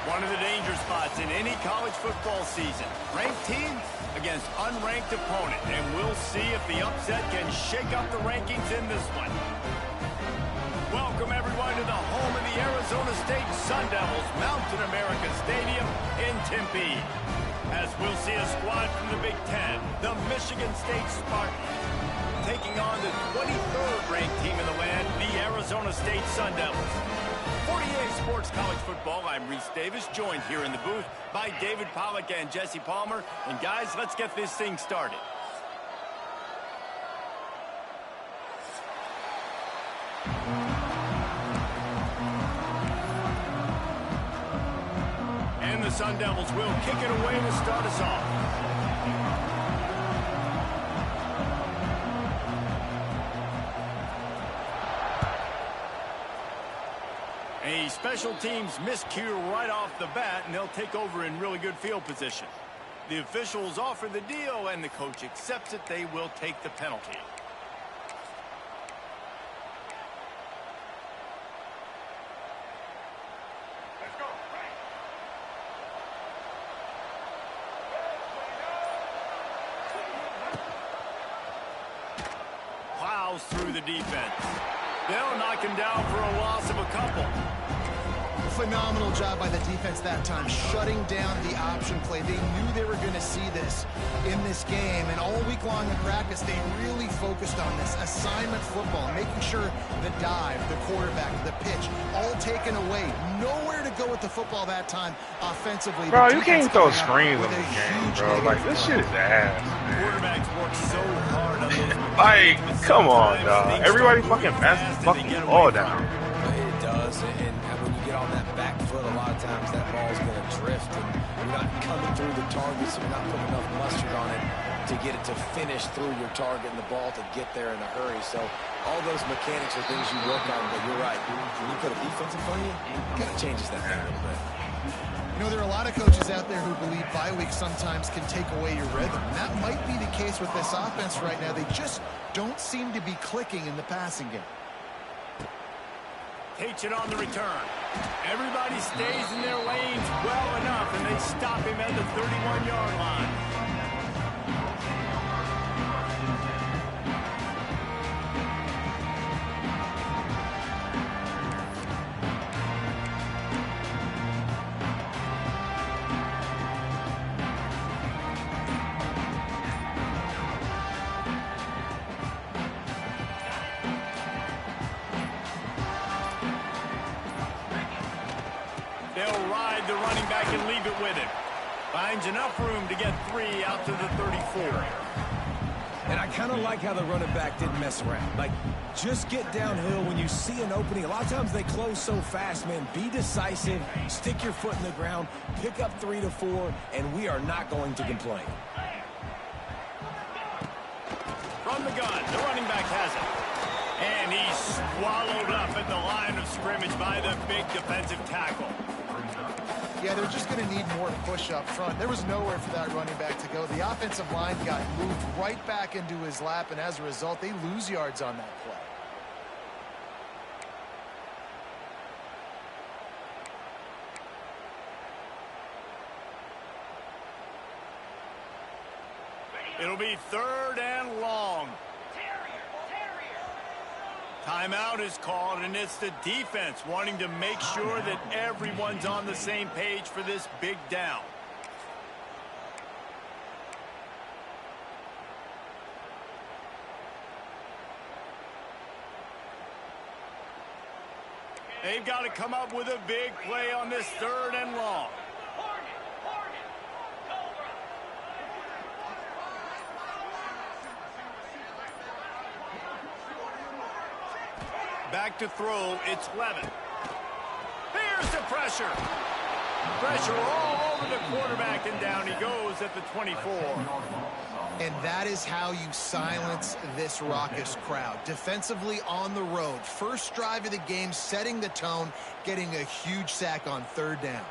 One of the danger spots in any college football season. Ranked team against unranked opponent. And we'll see if the upset can shake up the rankings in this one. Welcome, everyone, to the home of the Arizona State Sun Devils, Mountain America Stadium in Tempe. As we'll see a squad from the Big Ten, the Michigan State Spartans, taking on the 23rd ranked team in the land, the Arizona State Sun Devils. 48 Sports College Football, I'm Reese Davis, joined here in the booth by David Pollack and Jesse Palmer. And guys, let's get this thing started. And the Sun Devils will kick it away to start us off. A special teams miscue right off the bat, and they'll take over in really good field position. The officials offer the deal, and the coach accepts it. They will take the penalty. Plows through the defense. They'll knock him down for a loss of a couple. Phenomenal job by the defense that time, shutting down the option play. They knew they were going to see this in this game, and all week long in practice, they really focused on this assignment football, making sure the dive, the quarterback, the pitch, all taken away. Nowhere to go with the football that time offensively. Bro, you can't throw screens on the game, bro. Like, this shit is ass, man. Quarterbacks work so hard on those. Like, come on, dog. Everybody fucking passes fucking ball down. It does, and when you get on that back foot, a lot of times that ball's going to drift, and you're not coming through the target, so you're not putting enough mustard on it to get it to finish through your target and the ball to get there in a hurry. So all those mechanics are things you work on, but you're right. When you put a defense in front of you, it kind of changes that thing a little bit. You know, there are a lot of coaches out there who believe bye week sometimes can take away your rhythm. And that might be the case with this offense right now. They just don't seem to be clicking in the passing game. Takes it on the return. Everybody stays in their lanes well enough, and they stop him at the 31-yard line. They'll ride the running back and leave it with him. Finds enough room to get 3 out to the 34. And I kind of like how the running back didn't mess around. Like, just get downhill when you see an opening. A lot of times they close so fast, man. Be decisive, stick your foot in the ground, pick up 3 to 4, and we are not going to complain. From the gun, the running back has it. And he's swallowed up at the line of scrimmage by the big defensive tackle. Yeah, they're just going to need more to push up front. There was nowhere for that running back to go. The offensive line got moved right back into his lap, and as a result, they lose yards on that play. It'll be 3rd and long. Timeout is called, and it's the defense wanting to make sure that everyone's on the same page for this big down. They've got to come up with a big play on this 3rd and long. Back to throw, it's Levin. Here's the pressure. Pressure all over the quarterback, and down he goes at the 24. And that is how you silence this raucous crowd. Defensively on the road. First drive of the game, setting the tone, getting a huge sack on 3rd down.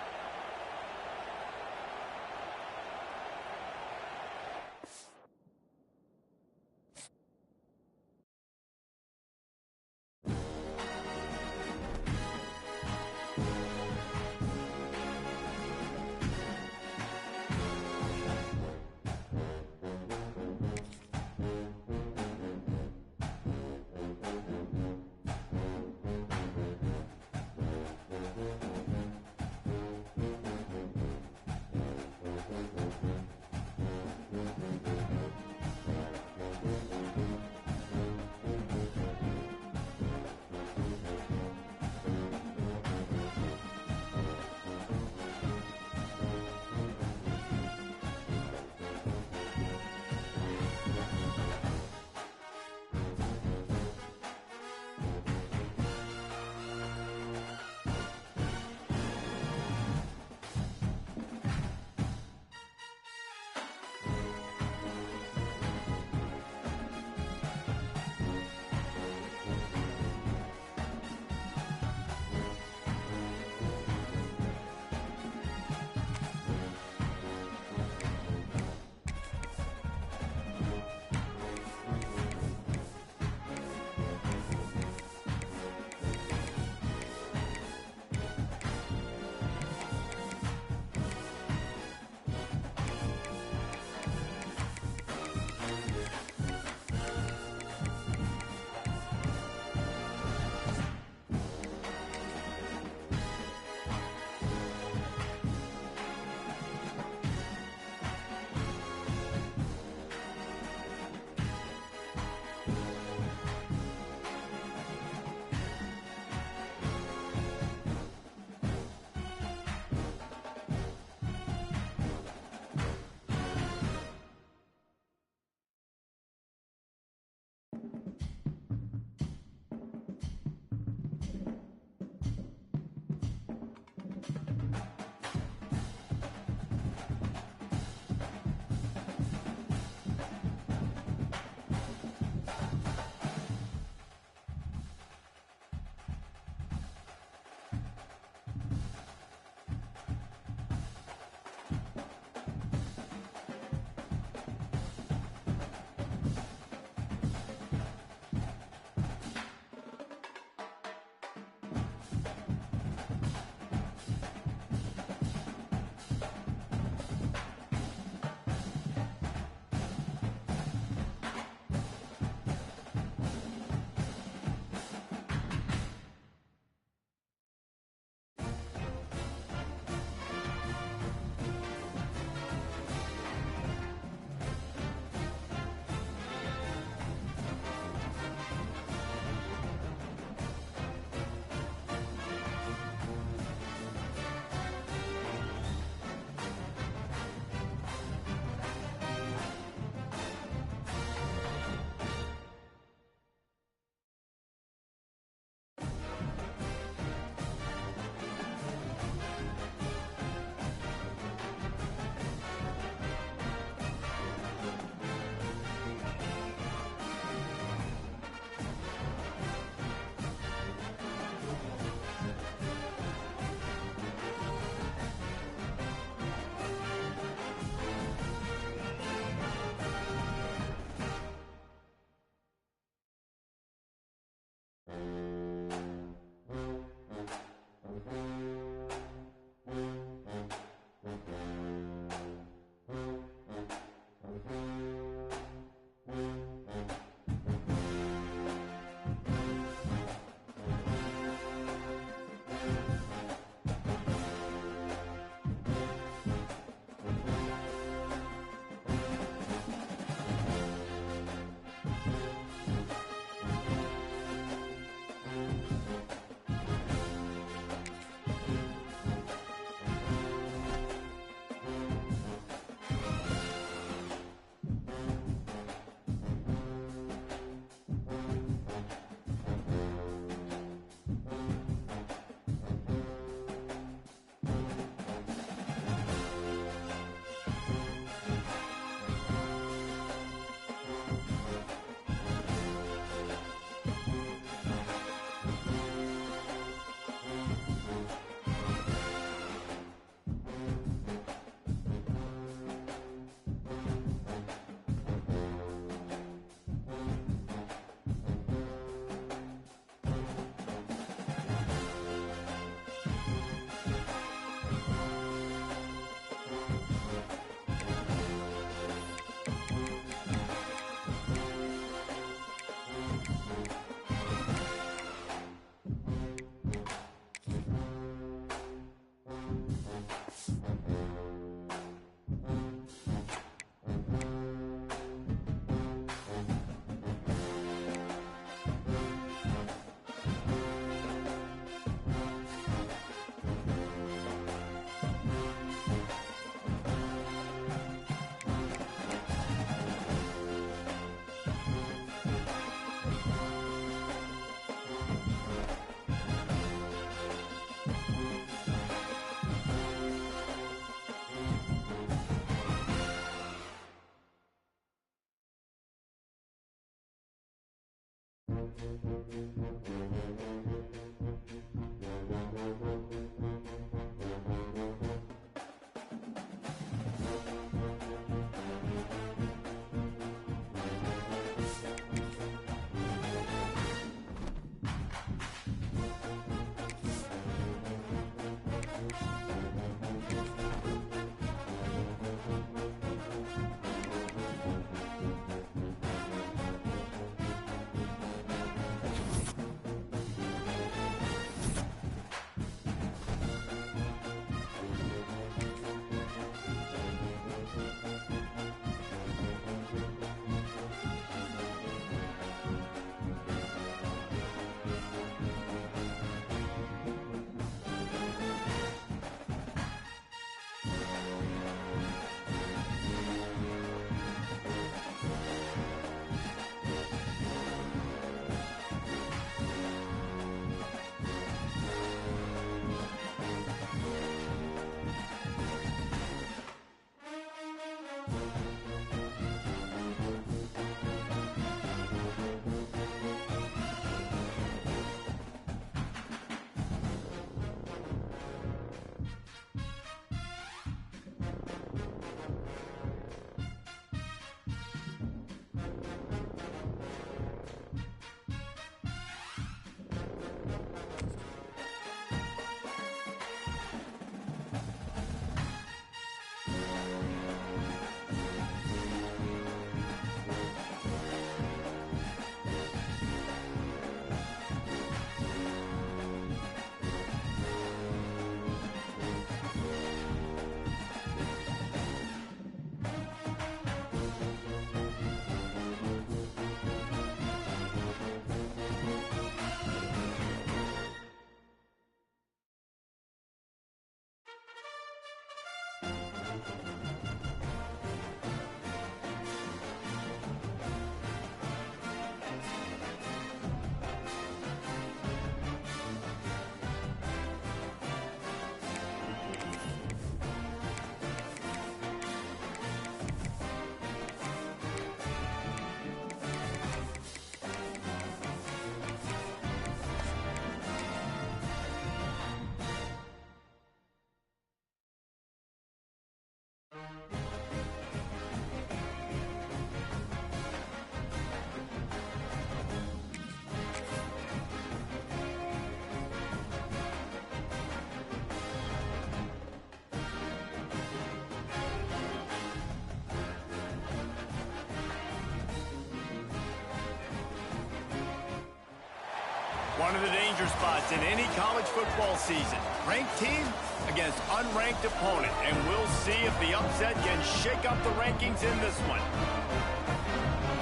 One of the danger spots in any college football season. Ranked team against unranked opponent. And we'll see if the upset can shake up the rankings in this one.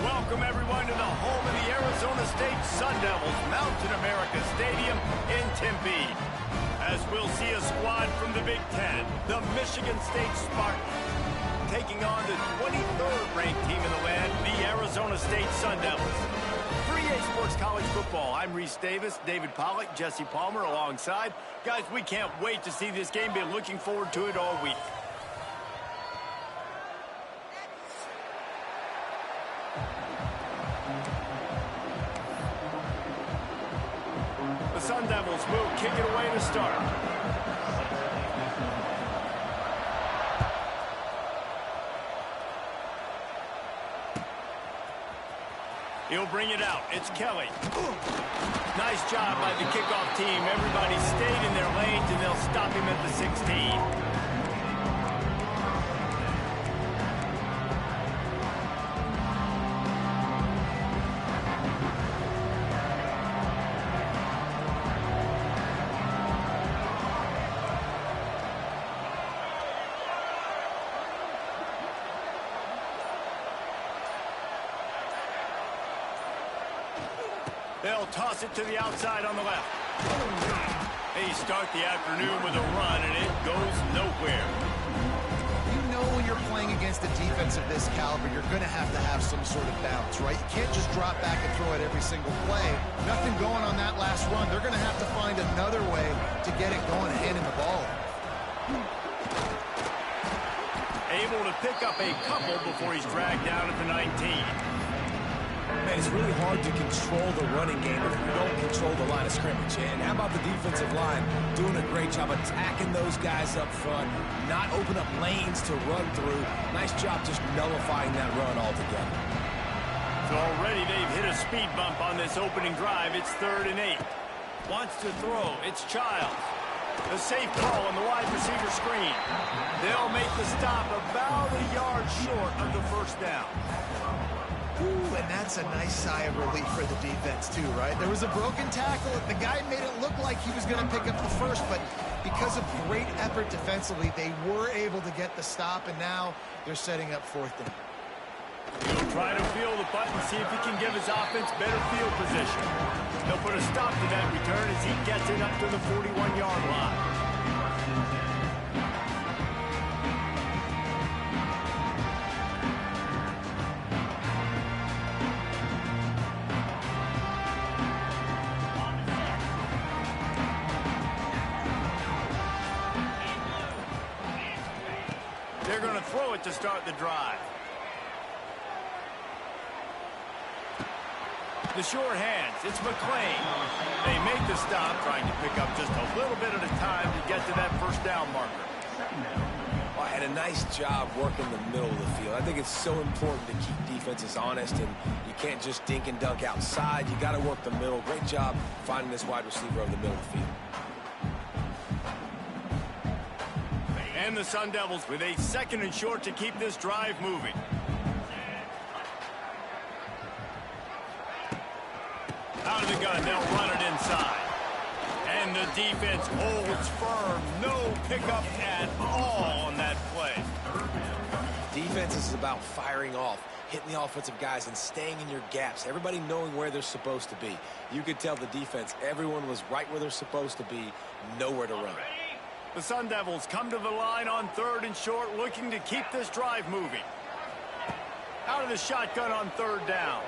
Welcome, everyone, to the home of the Arizona State Sun Devils, Mountain America Stadium in Tempe. As we'll see a squad from the Big Ten, the Michigan State Spartans, taking on the 23rd ranked team in the land, the Arizona State Sun Devils. 3A Sports College Football. I'm Reese Davis, David Pollack, Jesse Palmer alongside. Guys, we can't wait to see this game. Been looking forward to it all week. The Sun Devils will kick it away to start. He'll bring it out. It's Kelly. Nice job by the kickoff team. Everybody stayed in their lanes, and they'll stop him at the 16. They'll toss it to the outside on the left. They start the afternoon with a run, and it goes nowhere. You know when you're playing against a defense of this caliber, you're going to have some sort of bounce, right? You can't just drop back and throw it every single play. Nothing going on that last run. They're going to have to find another way to get it going and handing the ball. Able to pick up a couple before he's dragged down at the 19. man, it's really hard to control the running game if you don't control the line of scrimmage. And how about the defensive line doing a great job attacking those guys up front, not open up lanes to run through. Nice job just nullifying that run altogether. So already they've hit a speed bump on this opening drive. It's 3rd and 8. Wants to throw. It's Childs. A safe call on the wide receiver screen. They'll make the stop about a yard short of the first down. Ooh, and that's a nice sigh of relief for the defense too, right? There was a broken tackle. The guy made it look like he was going to pick up the first, but because of great effort defensively, they were able to get the stop, and now they're setting up 4th down. He'll try to feel the button, see if he can give his offense better field position. They'll put a stop to that return as he gets it up to the 41-yard line. They're going to throw it to start the drive. The short hands, it's McClain. They make the stop, trying to pick up just a little bit at a time to get to that first down marker. Well, and a nice job working the middle of the field. I think it's so important to keep defenses honest, and you can't just dink and dunk outside. You got to work the middle. Great job finding this wide receiver over the middle of the field. And the Sun Devils with a 2nd and short to keep this drive moving. Out of the gun, they'll run it inside. And the defense holds firm. No pickup at all on that play. Defense is about firing off, hitting the offensive guys, and staying in your gaps. Everybody knowing where they're supposed to be. You could tell the defense, everyone was right where they're supposed to be, nowhere to run. The Sun Devils come to the line on 3rd and short, looking to keep this drive moving. Out of the shotgun on 3rd down.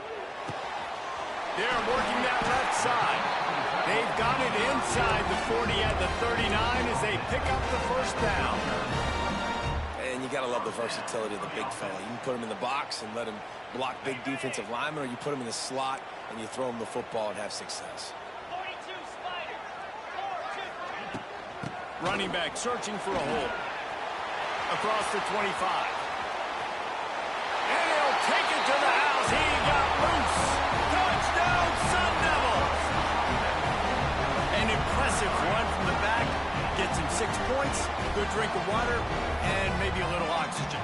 They're working that left side. They've got it inside the 40 at the 39 as they pick up the first down. And you got to love the versatility of the big fella. You can put him in the box and let him block big defensive linemen, or you put him in the slot and you throw him the football and have success. Running back searching for a hole. Across the 25. And he'll take it to the house. He got loose. Touchdown, Sun Devils. An impressive run from the back. Gets him 6 points, good drink of water, and maybe a little oxygen.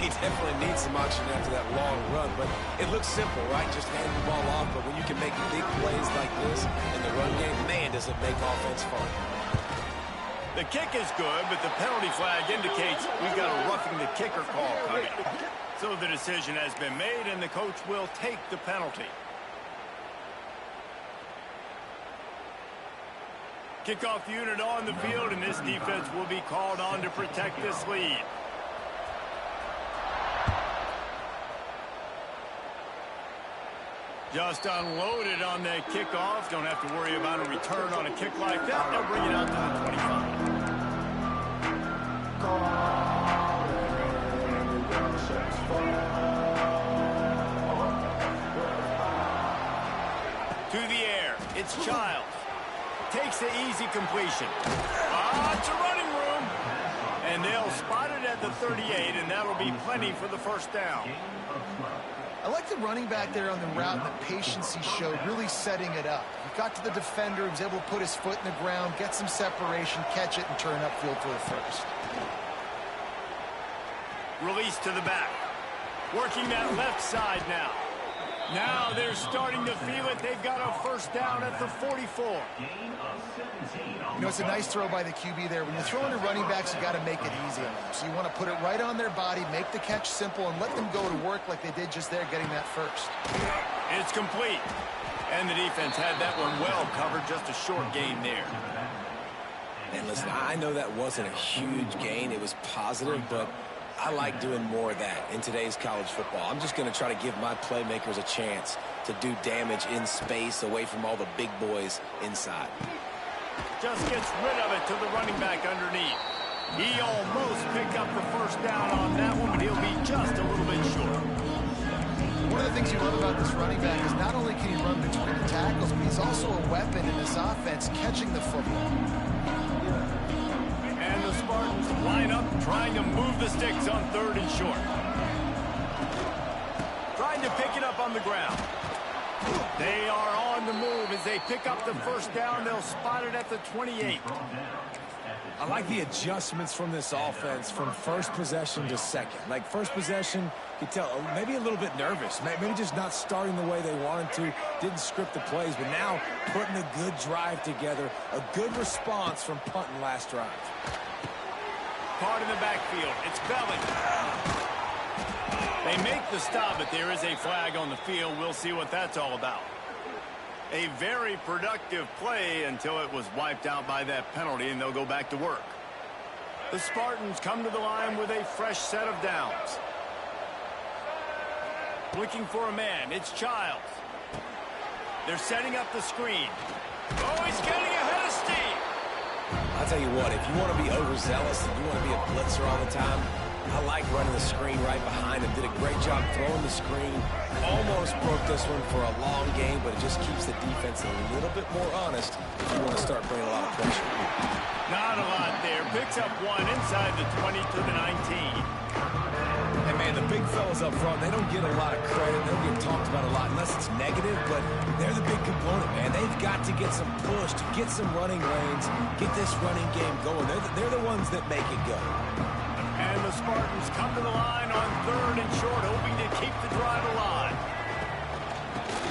He definitely needs some oxygen after that long run, but it looks simple, right? Just hand the ball off, but when you can make big plays like this in the run game, man, does it make offense fun. The kick is good, but the penalty flag indicates we've got a roughing the kicker call coming. So the decision has been made, and the coach will take the penalty. Kickoff unit on the field, and this defense will be called on to protect this lead. Just unloaded on that kickoff. Don't have to worry about a return on a kick like that. They'll bring it out to the 25. To the air. It's Childs. Takes the easy completion. It's a running room. And they'll spot it at the 38, and that'll be plenty for the first down. I like the running back there on the route and the patience he showed, really setting it up. He got to the defender, he was able to put his foot in the ground, get some separation, catch it, and turn upfield for the first. Release to the back. Working that left side now. Now they're starting to feel it. They've got a first down at the 44. You know, it's a nice throw by the QB there. When you're throwing to running backs, you got to make it easy on them. So you want to put it right on their body, make the catch simple, and let them go to work like they did just there, getting that first. It's complete. And the defense had that one well covered. Just a short gain there. And listen, I know that wasn't a huge gain. It was positive, but I like doing more of that in today's college football. I'm just going to try to give my playmakers a chance to do damage in space away from all the big boys inside. Just gets rid of it to the running back underneath. He almost picked up the first down on that one, but he'll be just a little bit short. One of the things you love about this running back is not only can he run between the tackles, but he's also a weapon in this offense catching the football. And the Spartans line up trying to move the sticks on 3rd and short. Trying to pick it up on the ground. They are on the move as they pick up the first down. They'll spot it at the 28. I like the adjustments from this offense from first possession to second. Like first possession, you could tell maybe a little bit nervous. Maybe just not starting the way they wanted to. Didn't script the plays, but now putting a good drive together. A good response from punting last drive. Caught in the backfield. It's Belling. They make the stop, but there is a flag on the field. We'll see what that's all about. A very productive play until it was wiped out by that penalty, and they'll go back to work. The Spartans come to the line with a fresh set of downs. Looking for a man. It's Childs. They're setting up the screen. Oh, he's getting ahead of steam. I'll tell you what, if you want to be overzealous and you want to be a blitzer all the time, I like running the screen right behind him. Did a great job throwing the screen. Almost broke this one for a long game, but it just keeps the defense a little bit more honest if you want to start bringing a lot of pressure. Not a lot there. Picks up one inside the 20 to the 19. And, man, the big fellas up front, they don't get a lot of credit. They don't get talked about a lot unless it's negative, but they're the big component, man. They've got to get some push, to get some running lanes, get this running game going. They're the ones that make it go. And the Spartans come to the line on 3rd and short, hoping to keep the drive alive.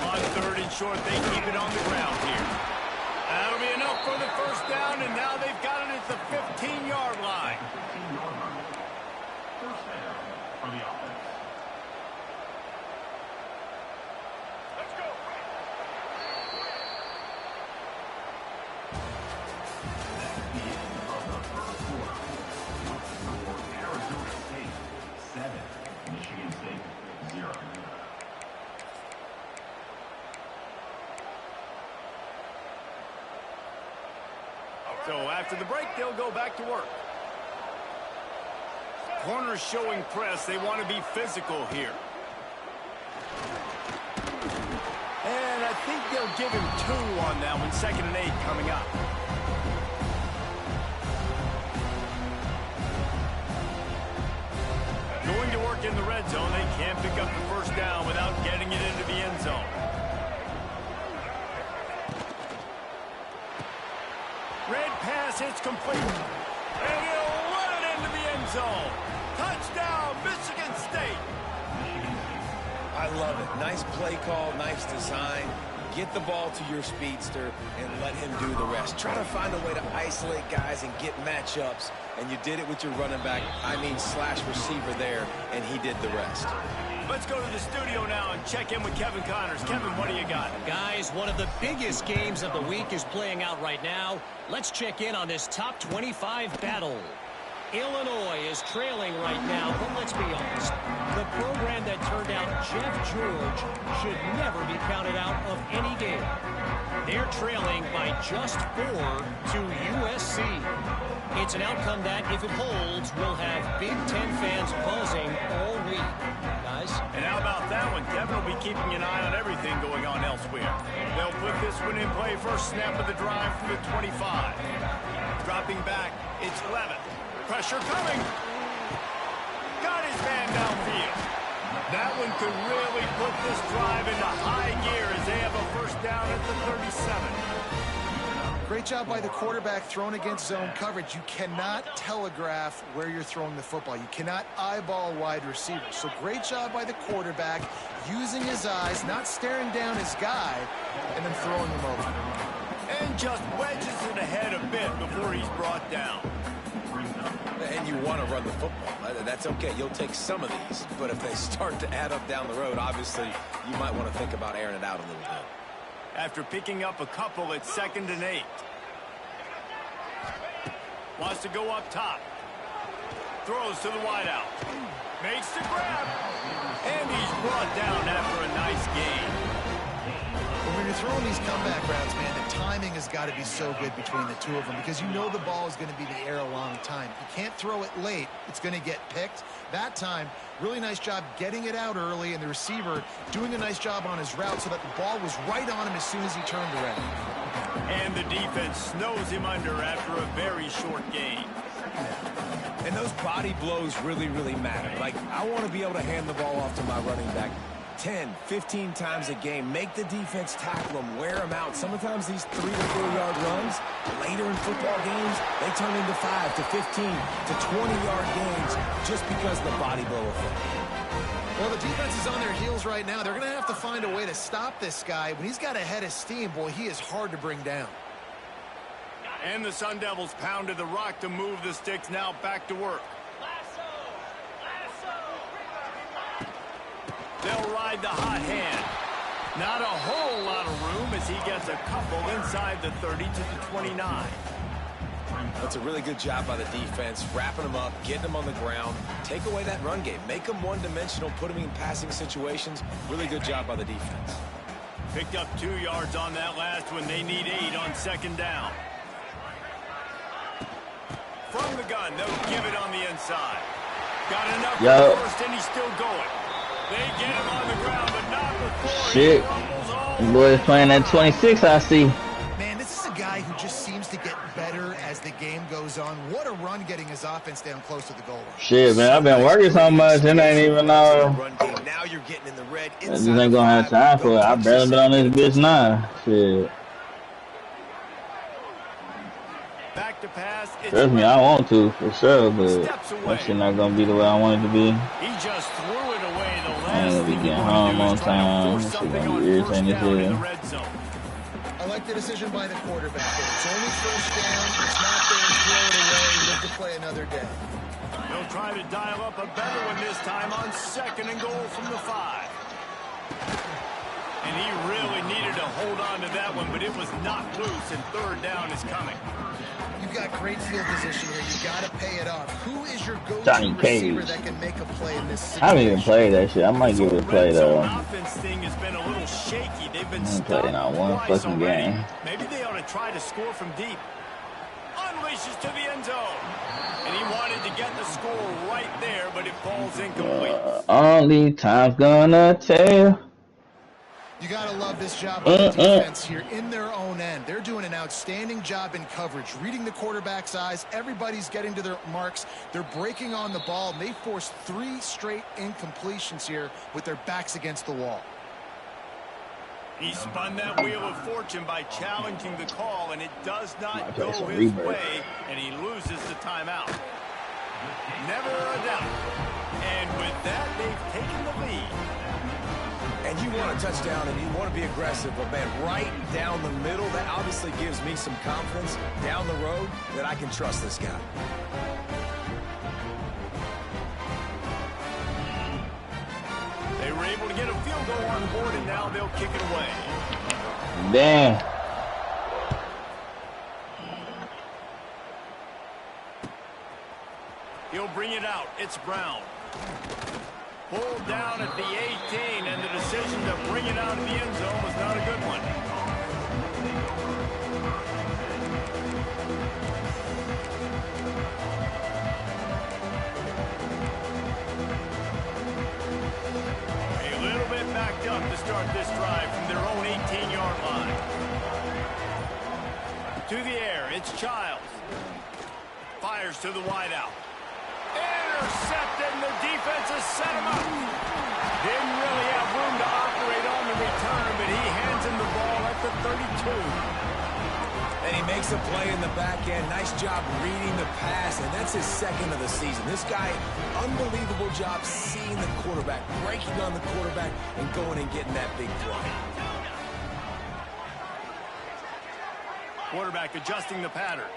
On 3rd and short, they keep it on the ground here. That'll be enough for the first down, and now they've got it at the 15-yard line. First down for the offense. Let's go. That's the end of the first quarter. Arizona State 7, Michigan State 0. So after the break, they'll go back to work. Corners showing press. They want to be physical here. And I think they'll give him 2 on that one. 2nd and 8 coming up. Going to work in the red zone. They can't pick up the first down without getting it into the end zone. Red pass hits complete. And he'll run it into the end zone. Touchdown, Michigan State. I love it. Nice play call, nice design. Get the ball to your speedster and let him do the rest. Try to find a way to isolate guys and get matchups, and you did it with your running back, slash receiver there, and he did the rest. Let's go to the studio now and check in with Kevin Connors. Kevin, what do you got? Guys, one of the biggest games of the week is playing out right now. Let's check in on this top 25 battle. Illinois is trailing right now, but let's be honest. The program that turned out Jeff George should never be counted out of any game. They're trailing by just 4 to USC. It's an outcome that, if it holds, will have Big Ten fans buzzing all week. Guys? And how about that one? Kevin will be keeping an eye on everything going on elsewhere. They'll put this one in play first snap of the drive from the 25. Dropping back, it's Levitt. Pressure coming. Got his man downfield. That one could really put this drive into high gear as they have a first down at the 37. Great job by the quarterback thrown against zone coverage. You cannot telegraph where you're throwing the football. You cannot eyeball wide receivers. So great job by the quarterback using his eyes, not staring down his guy, and then throwing him over. And just wedges it ahead a bit before he's brought down. And you want to run the football. That's okay. You'll take some of these. But if they start to add up down the road, obviously, you might want to think about airing it out a little bit. After picking up a couple, it's 2nd and 8. Wants to go up top. Throws to the wideout. Makes the grab. And he's brought down after a nice gain. when you're throwing these comeback routes, man, the timing has got to be so good between the two of them because you know the ball is going to be in the air a long time. You can't throw it late. It's going to get picked. That time, really nice job getting it out early, and the receiver doing a nice job on his route so that the ball was right on him as soon as he turned around. And the defense snows him under after a very short gain. And those body blows really, really matter. Like, I want to be able to hand the ball off to my running back 10, 15 times a game. Make the defense tackle them, wear them out. Sometimes these 3 to 4 yard runs, later in football games, they turn into 5 to 15 to 20-yard gains just because of the body blow effect. Well, the defense is on their heels right now. They're going to have to find a way to stop this guy. When he's got a head of steam, boy, he is hard to bring down. And the Sun Devils pounded the rock to move the sticks. Now back to work. They'll ride the hot hand. Not a whole lot of room as he gets a couple inside the 30 to the 29. That's a really good job by the defense, wrapping them up, getting them on the ground. Take away that run game. Make them one-dimensional, put them in passing situations. Really good job by the defense. Picked up 2 yards on that last one. They need 8 on second down. From the gun, they'll give it on the inside. Got enough for first, and he's still going. They get him on the ground, but not before he rumbles all. Boy is playing at 26, I see. Man, this is a guy who just seems to get better as the game goes on. What a run getting his offense down close to the goal line. Shit, man, I've been working so much, it ain't even Now you're getting in the red. I just ain't gonna have time for it. I barely been on this bitch now. Shit. Back to pass. Trust me, I want to, for sure, but that shit not gonna be the way I want it to be. He just threw it away. The I ain't gonna be getting home on time. This shit gonna be irritating as hell. I like the decision by the quarterback. It's only first down. It's not there. Throw it away. Live to play another day. They'll try to dial up a better one this time on second and goal from the 5. And he really needed to hold on to that one, but it was not loose, and third down is coming. You've got great field position here. You got to pay it off. Who is your go-to receiver that can make a play in this situation? I haven't even played that shit. I might give it a play though. The offense thing has been a little shaky. They've been playing not one fucking game. Maybe they ought to try to score from deep. Unleashes to the end zone. And he wanted to get the score right there, but it falls incomplete. Only time's gonna tell. You got to love this job by the defense here in their own end. They're doing an outstanding job in coverage, reading the quarterback's eyes. Everybody's getting to their marks. They're breaking on the ball, and they forced 3 straight incompletions here with their backs against the wall. He spun that wheel of fortune by challenging the call, and it does not go his way, and he loses the timeout. Never a doubt. And with that, they've taken the lead. And you want a touchdown and you want to be aggressive, but man, right down the middle, that obviously gives me some confidence down the road that I can trust this guy. They were able to get a field goal on the board, and now they'll kick it away. Damn. He'll bring it out. It's Brown. Pulled down at the 18, and the decision to bring it out of the end zone was not a good one. A little bit backed up to start this drive from their own 18-yard line. To the air, it's Childs. Fires to the wideout. Intercepted, and the defense has set him up. Didn't really have room to operate on the return, but he hands him the ball at the 32. And he makes a play in the back end. Nice job reading the pass, and that's his second of the season. This guy, unbelievable job seeing the quarterback, breaking on the quarterback, and going and getting that big play. Quarterback adjusting the pattern.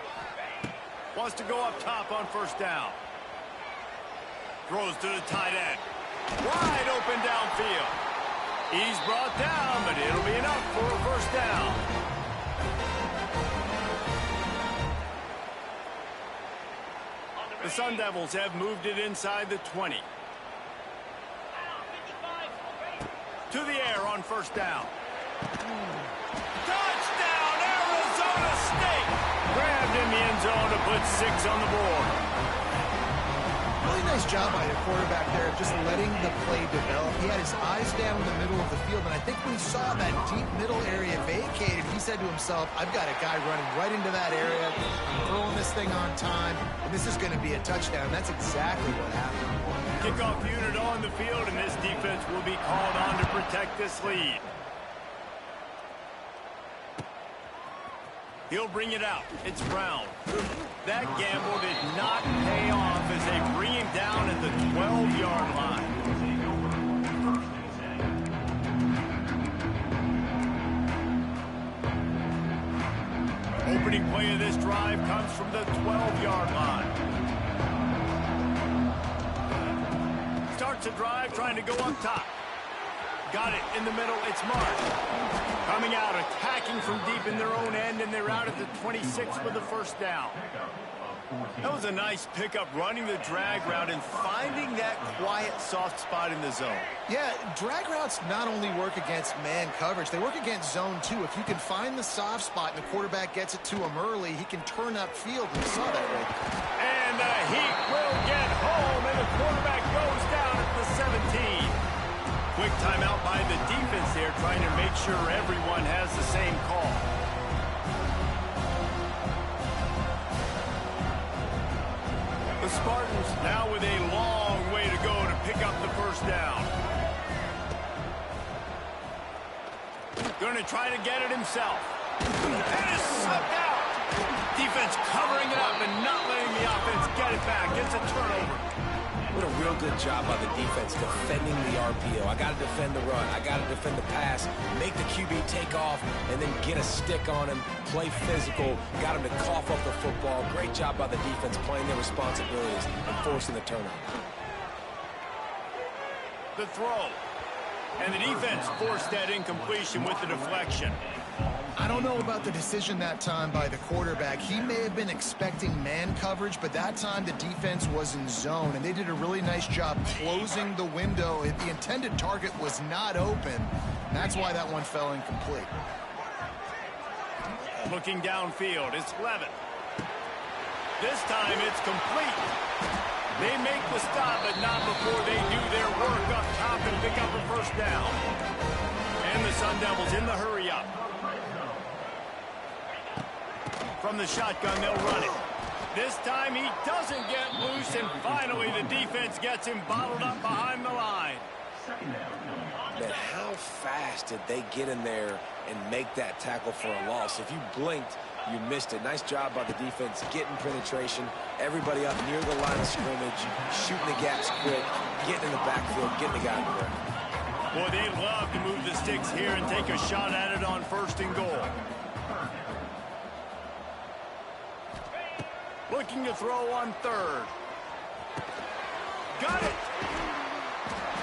Wants to go up top on first down. Throws to the tight end. Wide open downfield. He's brought down, but it'll be enough for a first down. The Sun Devils have moved it inside the 20. To the air on first down. Touchdown, Arizona State! Grabbed in the end zone to put 6 on the board. Really nice job by the quarterback there, just letting the play develop. He had his eyes down in the middle of the field, and I think when he saw that deep middle area vacated, he said to himself, I've got a guy running right into that area, throwing this thing on time, and this is going to be a touchdown. That's exactly what happened. Kickoff unit on the field, and this defense will be called on to protect this lead. He'll bring it out. It's Brown. That gamble did not pay off as they bring him down at the 12-yard line. Opening play of this drive comes from the 12-yard line. Starts a drive trying to go up top. Got it in the middle. It's Mark. Coming out, attacking from deep in their own end, and they're out at the 26 for the first down. That was a nice pickup, running the drag route and finding that quiet, soft spot in the zone. Yeah, drag routes not only work against man coverage, they work against zone too. If you can find the soft spot and the quarterback gets it to him early, he can turn upfield. We saw that right there. And the Heat will get home, and the quarterback goes down at the 17. Quick timeout by the defense there, trying to make sure everyone has the same call. The Spartans now with a long way to go to pick up the first down. Going to try to get it himself. And is slipped out. Defense covering it up and not letting the offense get it back. Gets a turnover. What a real good job by the defense defending the RPO. I got to defend the run. I got to defend the pass, make the QB take off, and then get a stick on him, play physical, got him to cough up the football. Great job by the defense playing their responsibilities and forcing the turnover. The throw. And the defense forced that incompletion with the deflection. I don't know about the decision that time by the quarterback. He may have been expecting man coverage, but that time the defense was in zone, and they did a really nice job closing the window. The intended target was not open. That's why that one fell incomplete. Looking downfield, it's Levitt. This time it's complete. They make the stop, but not before they do their work up top and pick up a first down. And the Sun Devils in the hurry-up. From the shotgun, they'll run it. This time he doesn't get loose, and finally the defense gets him bottled up behind the line. Man, how fast did they get in there and make that tackle for a loss? If you blinked, you missed it. Nice job by the defense getting penetration. Everybody up near the line of scrimmage, shooting the gaps quick, getting in the backfield, getting the guy in the way. Boy, they love to move the sticks here and take a shot at it on 1st and goal. Looking to throw on 3rd. Got it.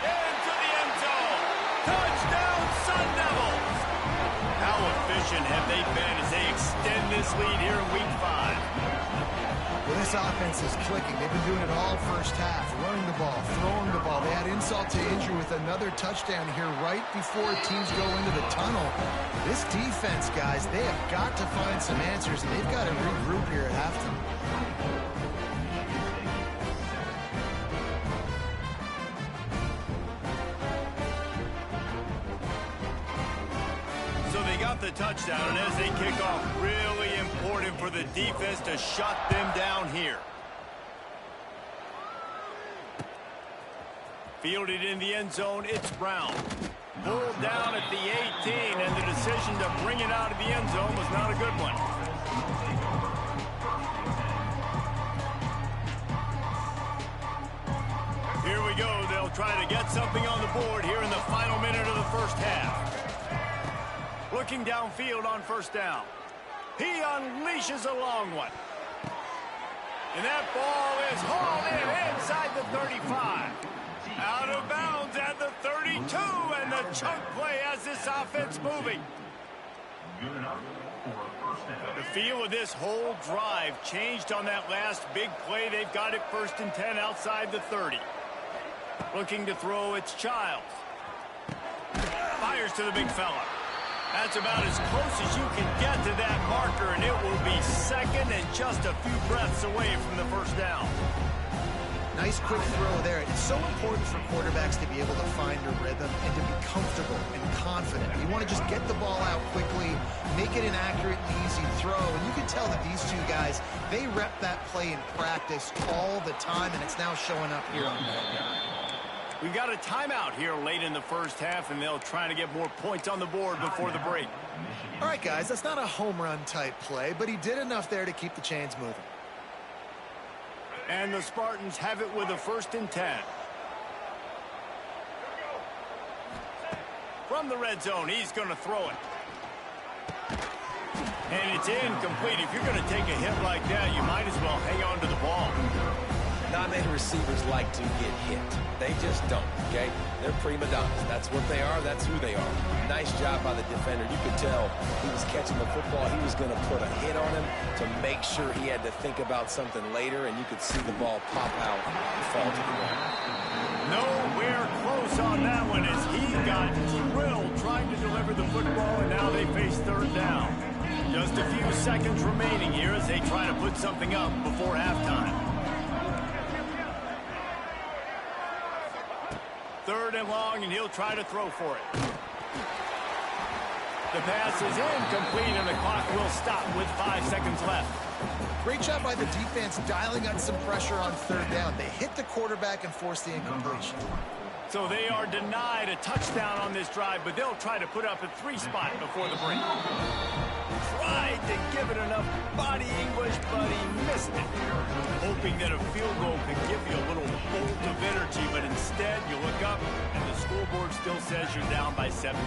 Into the end zone. Touchdown, Sun Devils. How efficient have they been as they extend this lead here in Week 5? Well, this offense is clicking. They've been doing it all first half, running the ball, throwing the ball. They had insult to injury with another touchdown here right before teams go into the tunnel. This defense, guys, they have got to find some answers, and they've got to regroup here at halftime. So they got the touchdown, and as they kick off, really important for the defense to shut them down here. Fielded in the end zone, it's Brown. Pulled down at the 18, and the decision to bring it out of the end zone was not a good one. Here we go. They'll try to get something on the board here in the final minute of the first half. Looking downfield on 1st down. He unleashes a long one. And that ball is hauled in inside the 35. Out of bounds at the 32, and the chunk play has this offense moving. The feel of this whole drive changed on that last big play. They've got it 1st and 10 outside the 30. Looking to throw, it's Childs. Fires to the big fella. That's about as close as you can get to that marker, and it will be second and just a few breaths away from the first down. Nice quick throw there. It's so important for quarterbacks to be able to find a rhythm and to be comfortable and confident. You want to just get the ball out quickly, make it an accurate and easy throw. And you can tell that these two guys, they rep that play in practice all the time, and it's now showing up here on that. We've got a timeout here late in the first half, and they'll try to get more points on the board before the break. All right, guys, that's not a home run type play, but he did enough there to keep the chains moving. And the Spartans have it with a 1st and 10. From the red zone, he's going to throw it. And it's incomplete. If you're going to take a hit like that, you might as well hang on to the ball. Not many receivers like to get hit. They just don't, okay? They're prima donnas. That's what they are. That's who they are. Nice job by the defender. You could tell he was catching the football. He was going to put a hit on him to make sure he had to think about something later, and you could see the ball pop out and fall to the ground. Nowhere close on that one as he got drilled trying to deliver the football, and now they face 3rd down. Just a few seconds remaining here as they try to put something up before halftime. 3rd and long, and he'll try to throw for it. The pass is incomplete, and the clock will stop with 5 seconds left. Great job by the defense dialing up some pressure on 3rd down. They hit the quarterback and forced the incompletion. So they are denied a touchdown on this drive, but they'll try to put up a 3 spot before the break. Tried to give it enough body English, but he missed it. Hoping that a field goal could give you a little bolt of energy, but instead you look up and the scoreboard still says you're down by 17.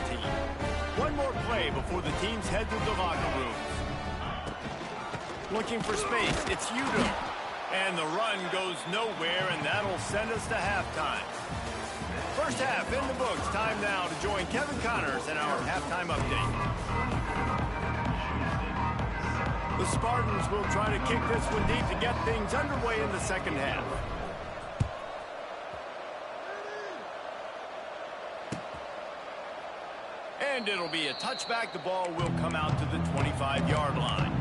One more play before the teams head to the locker rooms. Looking for space, it's Udo. And the run goes nowhere, and that'll send us to halftime. First half in the books. Time now to join Kevin Connors in our halftime update. The Spartans will try to kick this one deep to get things underway in the second half. And it'll be a touchback. The ball will come out to the 25-yard line.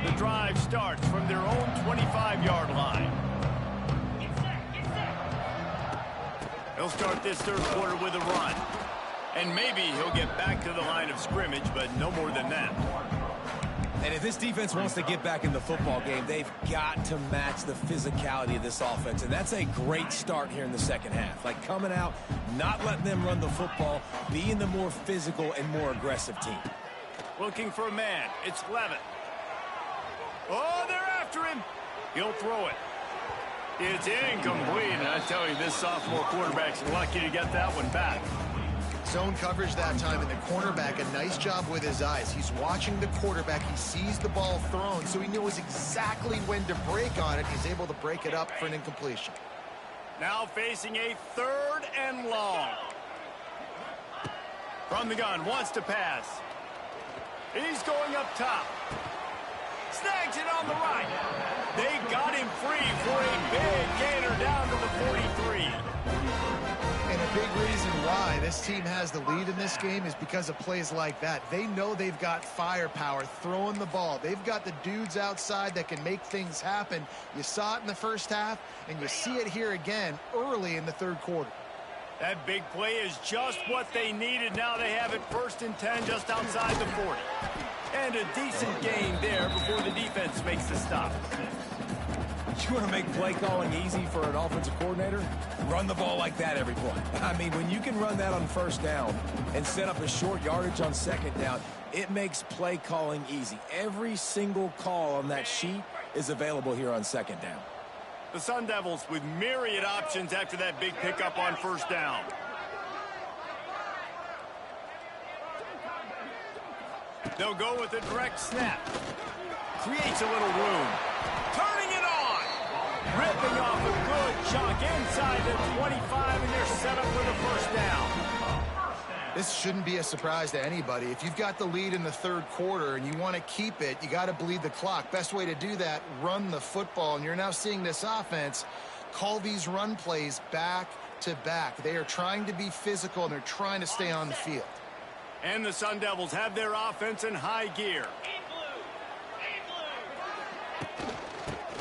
The drive starts from their own 25-yard line. He'll start this 3rd quarter with a run. And maybe he'll get back to the line of scrimmage, but no more than that. And if this defense wants to get back in the football game, they've got to match the physicality of this offense. And that's a great start here in the second half. Like coming out, not letting them run the football, being the more physical and more aggressive team. Looking for a man. It's Levitt. Oh, they're after him. He'll throw it. It's incomplete, and I tell you, this sophomore quarterback's lucky to get that one back. Zone coverage that time, and the cornerback, a nice job with his eyes. He's watching the quarterback. He sees the ball thrown, so he knows exactly when to break on it. He's able to break it up for an incompletion. Now facing a 3rd and long. From the gun, wants to pass. He's going up top. Snags it on the right. They got him free for a big gainer down to the 43. And a big reason why this team has the lead in this game is because of plays like that. They know they've got firepower throwing the ball. They've got the dudes outside that can make things happen. You saw it in the first half, and you see it here again early in the 3rd quarter. That big play is just what they needed. Now they have it 1st and 10 just outside the 40. And a decent gain there before the defense makes the stop. You want to make play calling easy for an offensive coordinator? Run the ball like that every play. I mean, when you can run that on 1st down and set up a short yardage on 2nd down, it makes play calling easy. Every single call on that sheet is available here on 2nd down. The Sun Devils with myriad options after that big pickup on 1st down. They'll go with a direct snap. Creates a little room. Turning it on. Ripping off a good chunk inside the 25, and they're set up for the 1st down. This shouldn't be a surprise to anybody. If you've got the lead in the third quarter and you want to keep it, you got to bleed the clock. Best way to do that, run the football. And you're now seeing this offense call these run plays back to back. They are trying to be physical, and they're trying to stay on the field. And the Sun Devils have their offense in high gear.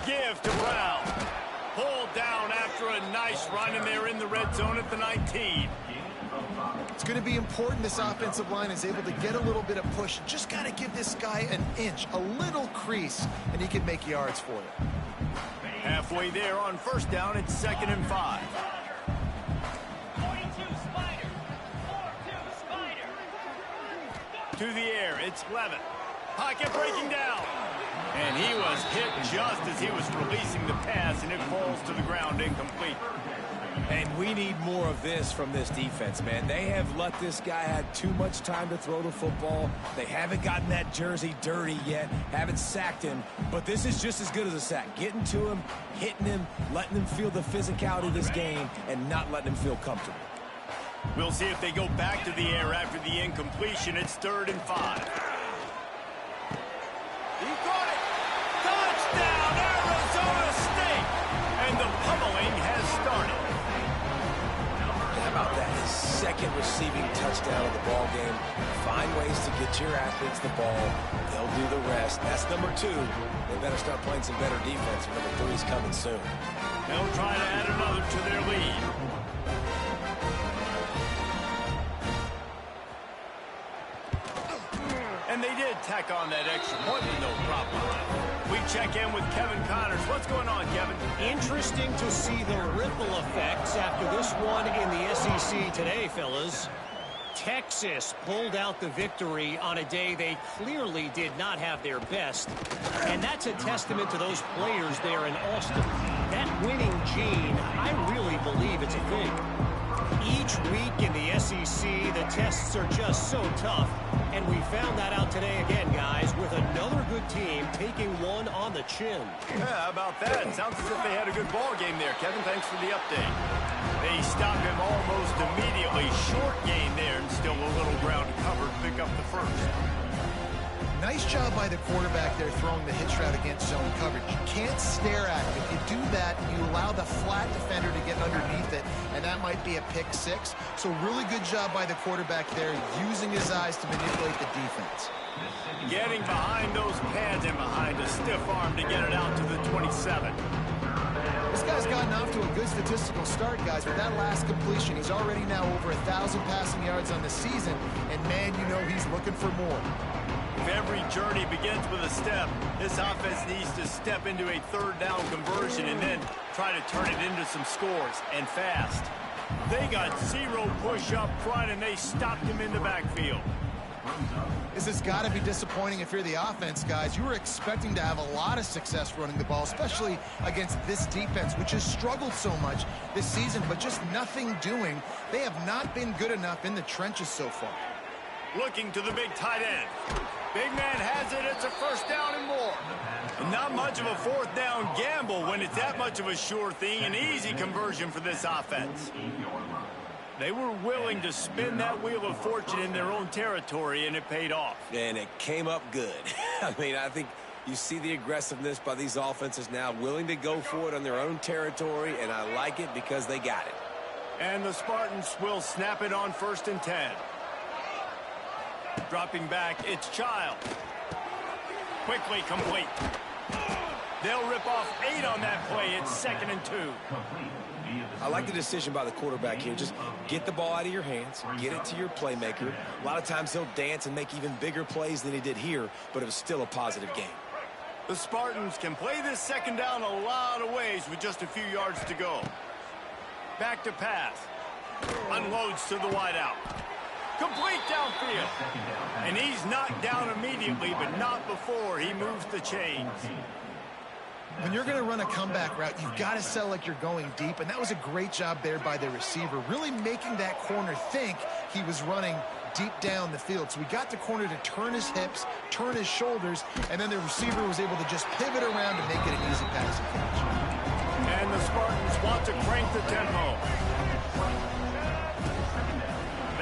Give to Brown. Pulled down after a nice run, and they're in the red zone at the 19. It's going to be important this offensive line is able to get a little bit of push. Just got to give this guy an inch, a little crease, and he can make yards for you. Halfway there on first down, it's 2nd and 5. 42 Spider. 4-2 Spider. To the air, it's Levin. Pocket breaking down. And he was hit just as he was releasing the pass, and it falls to the ground incomplete. And we need more of this from this defense, man. They have let this guy have too much time to throw the football. They haven't gotten that jersey dirty yet, haven't sacked him, but this is just as good as a sack. Getting to him, hitting him, letting him feel the physicality of this game, and not letting him feel comfortable. We'll see if they go back to the air after the incompletion. It's 3rd and 5. He caught it! Touchdown, Arizona State! And the pummeling has started. How about that? His second receiving touchdown of the ball game. Find ways to get your athletes the ball. They'll do the rest. That's number 2. They better start playing some better defense. Number 3 is coming soon. They'll try to add another to their lead. And they did tack on that extra point with no problem. We check in with Kevin Connors. What's going on, Kevin? Interesting to see the ripple effects after this one in the SEC today, fellas. Texas pulled out the victory on a day they clearly did not have their best. And that's a testament to those players there in Austin. That winning gene, I really believe it's a thing. Each week in the SEC, the tests are just so tough. And we found that out today again, guys, with another good team taking one on the chin. Yeah, how about that? It sounds as if they had a good ball game there. Kevin, thanks for the update. They stop him almost immediately. Short gain there, and still a little ground to cover to pick up the first. Nice job by the quarterback there throwing the hitch route against zone coverage. You can't stare at it. If you do that, you allow the flat defender to get underneath it, and that might be a pick 6. So really good job by the quarterback there, using his eyes to manipulate the defense. Getting behind those pads and behind a stiff arm to get it out to the 27. This guy's gotten off to a good statistical start, guys. With that last completion, he's already now over 1,000 passing yards on the season, and man, you know he's looking for more. If every journey begins with a step, this offense needs to step into a 3rd down conversion and then try to turn it into some scores, and fast. They got 0 push up front, and they stopped him in the backfield. This has got to be disappointing if you're the offense, guys. You were expecting to have a lot of success running the ball, especially against this defense, which has struggled so much this season, but just nothing doing. They have not been good enough in the trenches so far. Looking to the big tight end. Big man has it. It's a 1st down and more. And not much of a 4th down gamble when it's that much of a sure thing. An easy conversion for this offense. They were willing to spin that wheel of fortune in their own territory, and it paid off. And it came up good. I mean, I think you see the aggressiveness by these offenses now, willing to go for it on their own territory, and I like it because they got it. And the Spartans will snap it on 1st and 10. Dropping back, it's Child. Quickly complete. They'll rip off 8 on that play. It's 2nd and 2. I like the decision by the quarterback here. Just get the ball out of your hands, get it to your playmaker. A lot of times he'll dance and make even bigger plays than he did here, but it was still a positive game. The Spartans can play this 2nd down a lot of ways with just a few yards to go. Back to pass. Unloads to the wideout. Complete downfield. And he's knocked down immediately, but not before he moves the chains. When you're going to run a comeback route, you've got to sell like you're going deep, and that was a great job there by the receiver, really making that corner think he was running deep down the field. So we got the corner to turn his hips, turn his shoulders, and then the receiver was able to just pivot around and make it an easy passing catch. And the Spartans want to crank the tempo.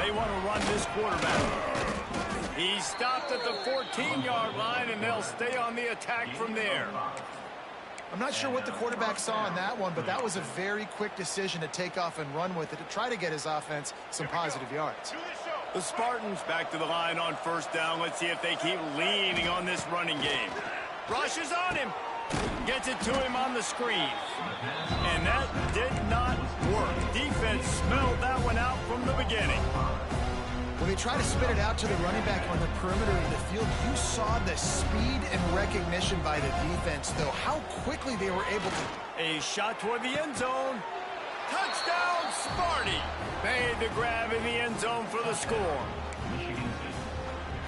They want to run this quarterback. He's stopped at the 14-yard line, and they'll stay on the attack from there. I'm not sure what the quarterback saw on that one, but that was a very quick decision to take off and run with it to try to get his offense some positive yards. The Spartans back to the line on first down. Let's see if they keep leaning on this running game. Rushes on him. Gets it to him on the screen. And that did not work. Defense smelled that one out from the beginning. When they try to spit it out to the running back on the perimeter of the field, you saw the speed and recognition by the defense, though, how quickly they were able to. A shot toward the end zone. Touchdown, Sparty. Made the grab in the end zone for the score.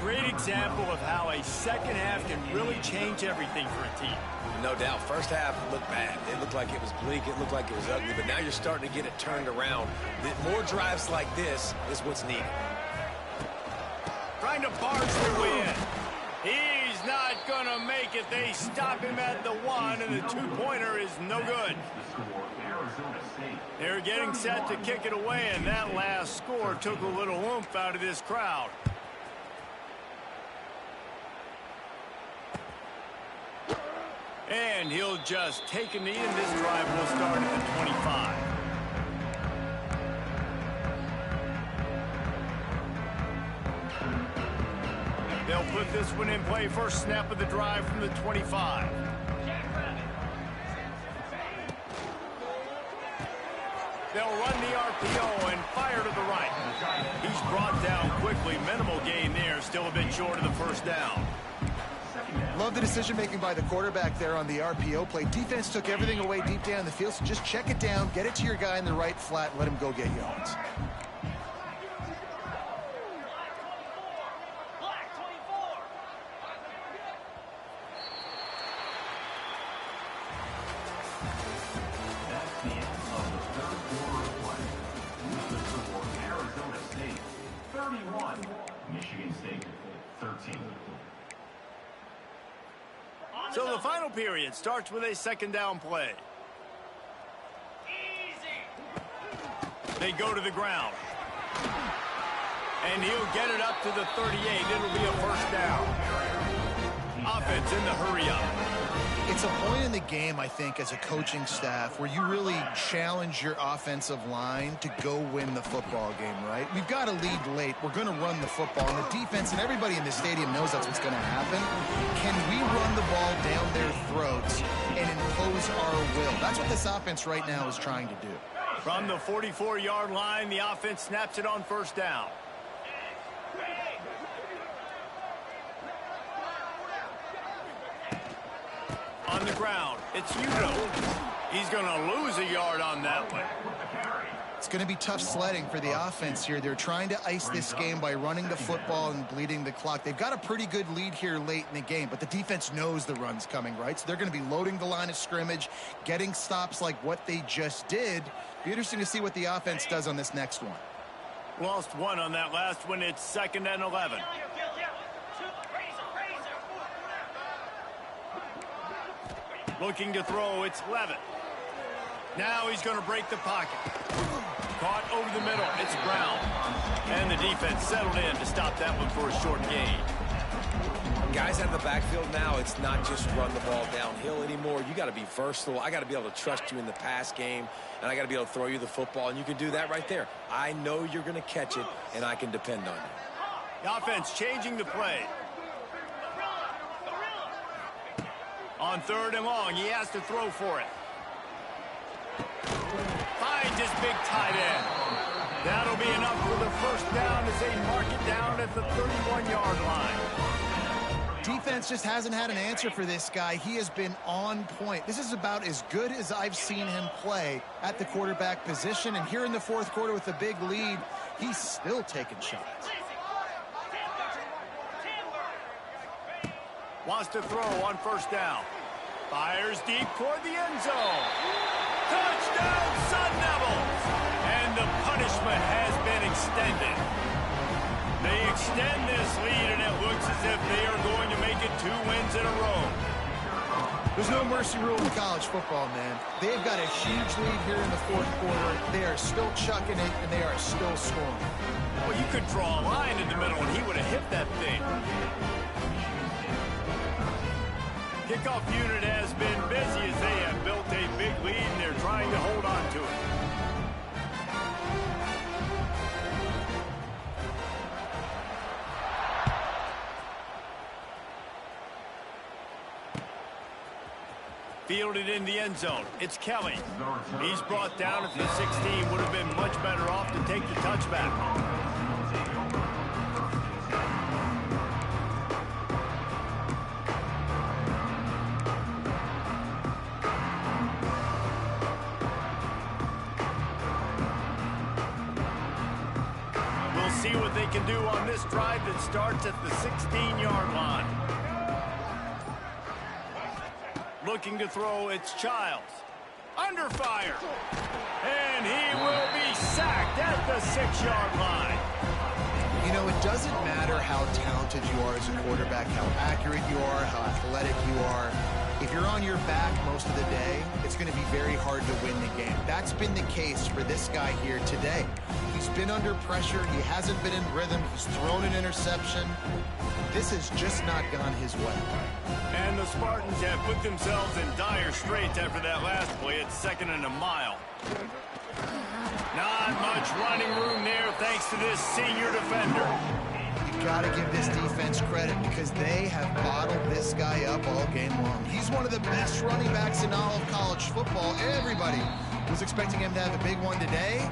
Great example of how a second half can really change everything for a team. No doubt. First half looked bad. It looked like it was bleak. It looked like it was ugly. But now you're starting to get it turned around. More drives like this is what's needed. Trying to barge their way in. He's not going to make it. They stop him at the 1, and the two-pointer is no good. They're getting set to kick it away, and that last score took a little oomph out of this crowd. And he'll just take a knee, and this drive will start at the 25. They'll put this one in play. First snap of the drive from the 25. They'll run the RPO and fire to the right. He's brought down quickly. Minimal gain there. Still a bit short of the first down. Love the decision-making by the quarterback there on the RPO play. Defense took everything away deep down the field, so just check it down, get it to your guy in the right flat, and let him go get yards. So the final period starts with a second down play. They go to the ground. And he'll get it up to the 38. It'll be a first down. Offense in the hurry up. It's a point in the game, I think, as a coaching staff where you really challenge your offensive line to go win the football game, right? We've got to lead late. We're going to run the football. And the defense and everybody in the stadium knows that's what's going to happen. Can we run the ball down their throats and impose our will? That's what this offense right now is trying to do. From the 44-yard line, the offense snaps it on first down. On the ground, it's Udo. He's going to lose a yard on that one. It's going to be tough sledding for the offense here. They're trying to ice this game by running the football and bleeding the clock. They've got a pretty good lead here late in the game, but the defense knows the run's coming, right? So they're going to be loading the line of scrimmage, getting stops like what they just did. Be interesting to see what the offense does on this next one. Lost one on that last one. It's 2nd and 11. Looking to throw, it's Levitt. Now he's going to break the pocket. Caught over the middle, it's Brown. And the defense settled in to stop that one for a short gain. Guys out of the backfield now, it's not just run the ball downhill anymore. You got to be versatile. I got to be able to trust you in the pass game, and I got to be able to throw you the football, and you can do that right there. I know you're going to catch it, and I can depend on you. The offense changing the play. On 3rd and long, he has to throw for it. Finds his big tight end. That'll be enough for the first down as they mark it down at the 31-yard line. Defense just hasn't had an answer for this guy. He has been on point. This is about as good as I've seen him play at the quarterback position. And here in the 4th quarter with a big lead, he's still taking shots. Wants to throw on first down. Fires deep toward the end zone. Touchdown, Sun Devils! And the punishment has been extended. They extend this lead, and it looks as if they are going to make it 2 wins in a row. There's no mercy rule in college football, man. They've got a huge lead here in the 4th quarter. They are still chucking it, and they are still scoring. Well, you could draw a line in the middle, and he would have hit that thing. Kickoff unit has been busy as they have built a big lead, and they're trying to hold on to it. Fielded in the end zone. It's Kelly. He's brought down at the 16. Would have been much better off to take the touchback. We'll see what they can do on this drive that starts at the 16-yard line. Looking to throw, it's Childs. Under fire. And he will be sacked at the 6-yard line. You know, it doesn't matter how talented you are as a quarterback, how accurate you are, how athletic you are. If you're on your back most of the day, it's going to be very hard to win the game. That's been the case for this guy here today. He's been under pressure. He hasn't been in rhythm. He's thrown an interception. This has just not gone his way. And the Spartans have put themselves in dire straits after that last play. It's 2nd and a mile. Not much running room there thanks to this senior defender. You've got to give this defense credit because they have bottled this guy up all game long. He's one of the best running backs in all of college football. Everybody was expecting him to have a big one today.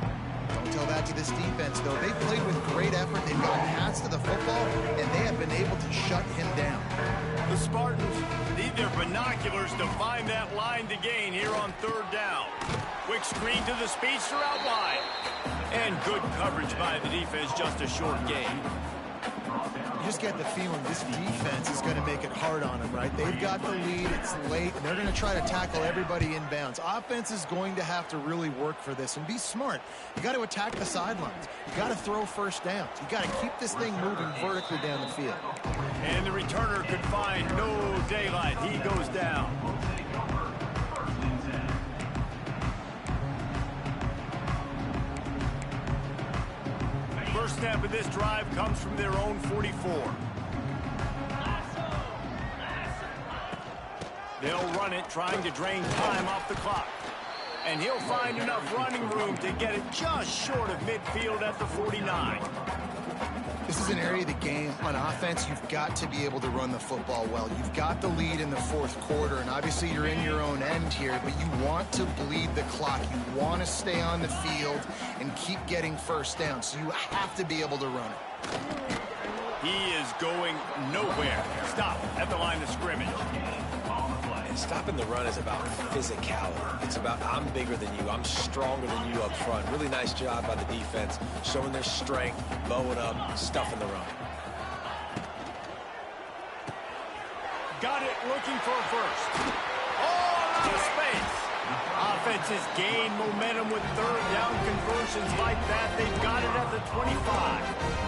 Don't tell that to this defense, though. They've played with great effort. They've gotten hats to the football, and they have been able to shut him down. The Spartans need their binoculars to find that line to gain here on 3rd down. Quick screen to the speedster out wide. And good coverage by the defense, just a short gain. You just get the feeling this defense is going to make it hard on them, right? They've got the lead, it's late, and they're going to try to tackle everybody inbounds. Offense is going to have to really work for this and be smart. You got to attack the sidelines. You got to throw first downs. You got to keep this thing moving vertically down the field. And the returner could find no daylight. He goes down. First snap of this drive comes from their own 44. They'll run it, trying to drain time off the clock. And he'll find enough running room to get it just short of midfield at the 49. This is an area of the game on offense you've got to be able to run the football well. You've got the lead in the 4th quarter, and obviously you're in your own end here, but you want to bleed the clock. You want to stay on the field and keep getting first down, so you have to be able to run it. He is going nowhere. Stop at the line of scrimmage. And stopping the run is about physicality. It's about I'm bigger than you. I'm stronger than you up front. Really nice job by the defense, showing their strength, bowing up, stuffing the run. Got it, looking for a first. Oh, out of space. Offenses gain momentum with 3rd down conversions like that. They've got it at the 25.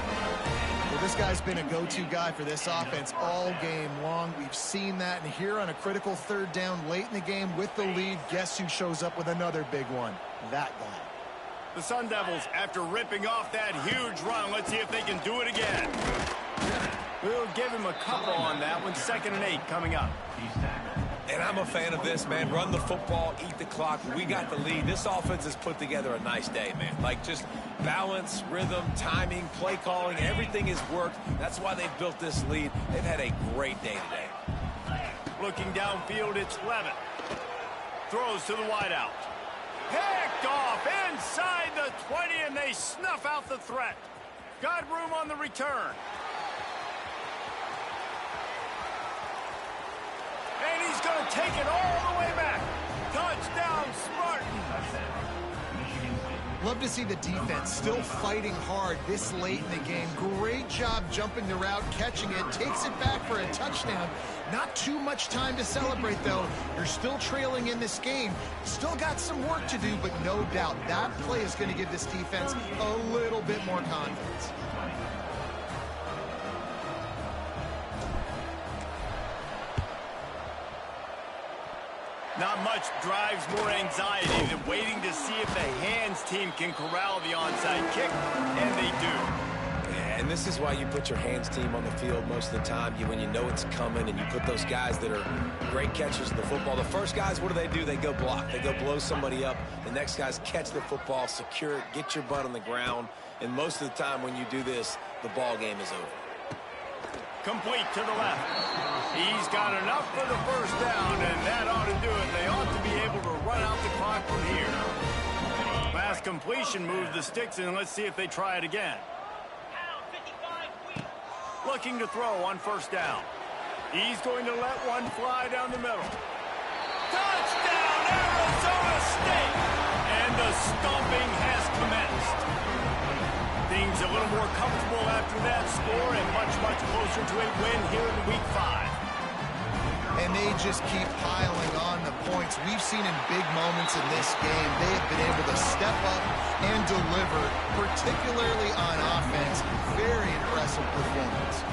Well, this guy's been a go-to guy for this offense all game long. We've seen that, and here on a critical 3rd down late in the game with the lead, guess who shows up with another big one? That guy. The Sun Devils, after ripping off that huge run, let's see if they can do it again. We'll give him a couple on that one. 2nd and 8 coming up. And I'm a fan of this, man. Run the football, eat the clock. We got the lead. This offense has put together a nice day, man. Like, just balance, rhythm, timing, play calling, everything has worked. That's why they've built this lead. They've had a great day today. Looking downfield, it's Levin. Throws to the wideout. Picked off inside the 20, and they snuff out the threat. Got room on the return. And he's going to take it all the way back. Touchdown, Spartan. Love to see the defense still fighting hard this late in the game. Great job jumping the route, catching it, takes it back for a touchdown. Not too much time to celebrate, though. You're still trailing in this game. Still got some work to do, but no doubt that play is going to give this defense a little bit more confidence. Not much drives more anxiety than waiting to see if the hands team can corral the onside kick, and they do. And this is why you put your hands team on the field most of the time. When you know it's coming, and you put those guys that are great catchers of the football. The first guys, what do? They go block. They go blow somebody up. The next guys catch the football, secure it, get your butt on the ground. And most of the time when you do this, the ball game is over. Complete to the left. He's got enough for the first down, and that ought to do it. They ought to be able to run out the clock from here. Pass completion moves the sticks, and let's see if they try it again. Looking to throw on first down. He's going to let one fly down the middle. Touchdown, Arizona State! And the stomping has commenced. Things a little more comfortable after that score and much, much closer to a win here in Week 5. And they just keep piling on the points. We've seen in big moments in this game, they have been able to step up and deliver, particularly on offense. Very impressive performance.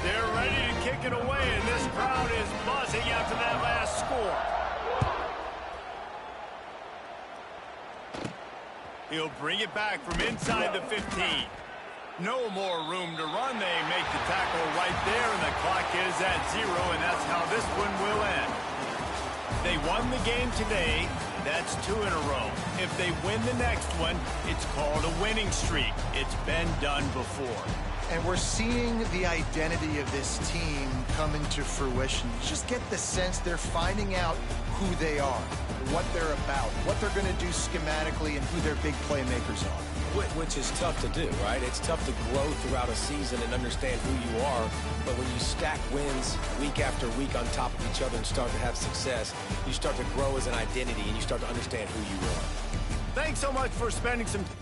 They're ready to kick it away, and this crowd is buzzing after that last score. He'll bring it back from inside the 15. No more room to run. They make the tackle right there, and the clock is at 0, and that's how this one will end. They won the game today. That's 2 in a row. If they win the next one, it's called a winning streak. It's been done before. And we're seeing the identity of this team come into fruition. You just get the sense they're finding out who they are, what they're about, what they're going to do schematically, and who their big playmakers are. Which is tough to do, right? It's tough to grow throughout a season and understand who you are. But when you stack wins week after week on top of each other and start to have success, you start to grow as an identity and you start to understand who you are. Thanks so much for spending some time.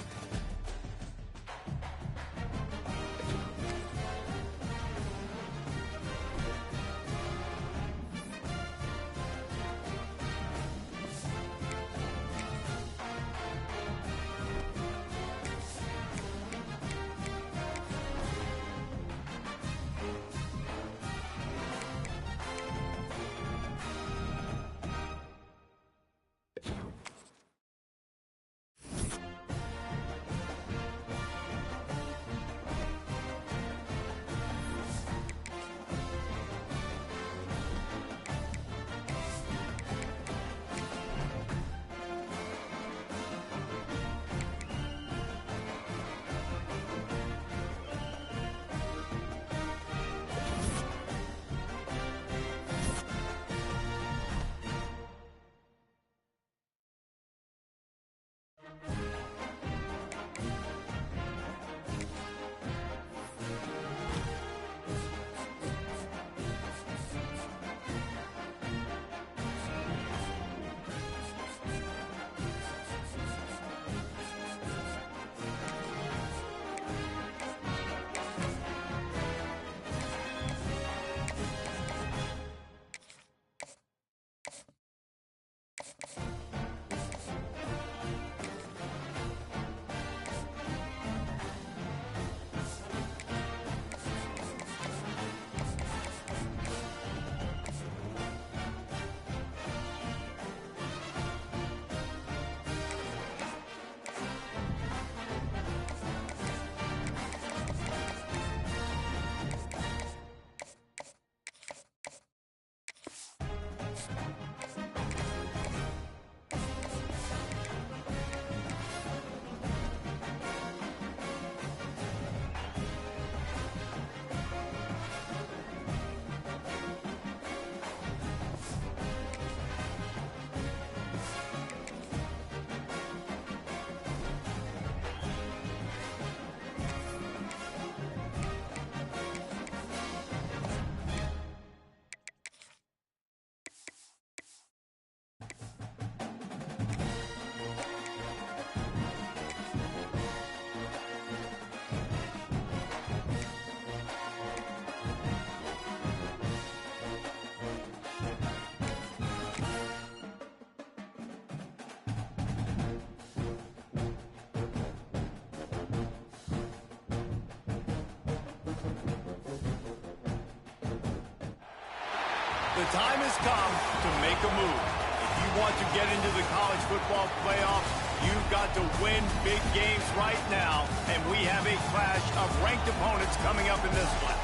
The time has come to make a move. If you want to get into the college football playoffs, you've got to win big games right now, and we have a clash of ranked opponents coming up in this one.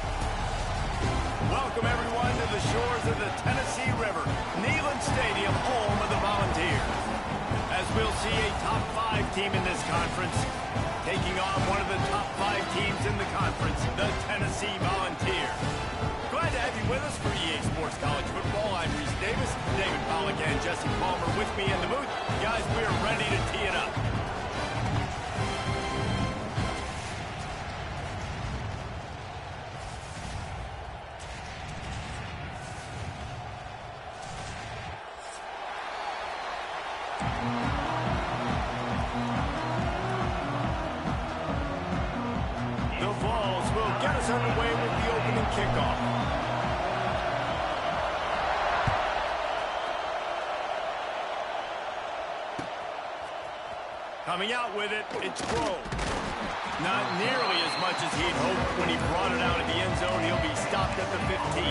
Welcome, everyone, to the shores of the Tennessee River, Neyland Stadium, home of the Volunteers. As we'll see a top 5 team in this conference taking on one of the top 5 teams in the conference, the Tennessee Volunteers. Glad to have you with us for EA Sports College Football. I'm Reese Davis, David Pollack, and Jesse Palmer with me in the booth. Guys, we are ready to tee it up. The Vols will get us underway with the opening kickoff. Coming out with it, it's Grove. Not nearly as much as he'd hoped when he brought it out of the end zone. He'll be stopped at the 15.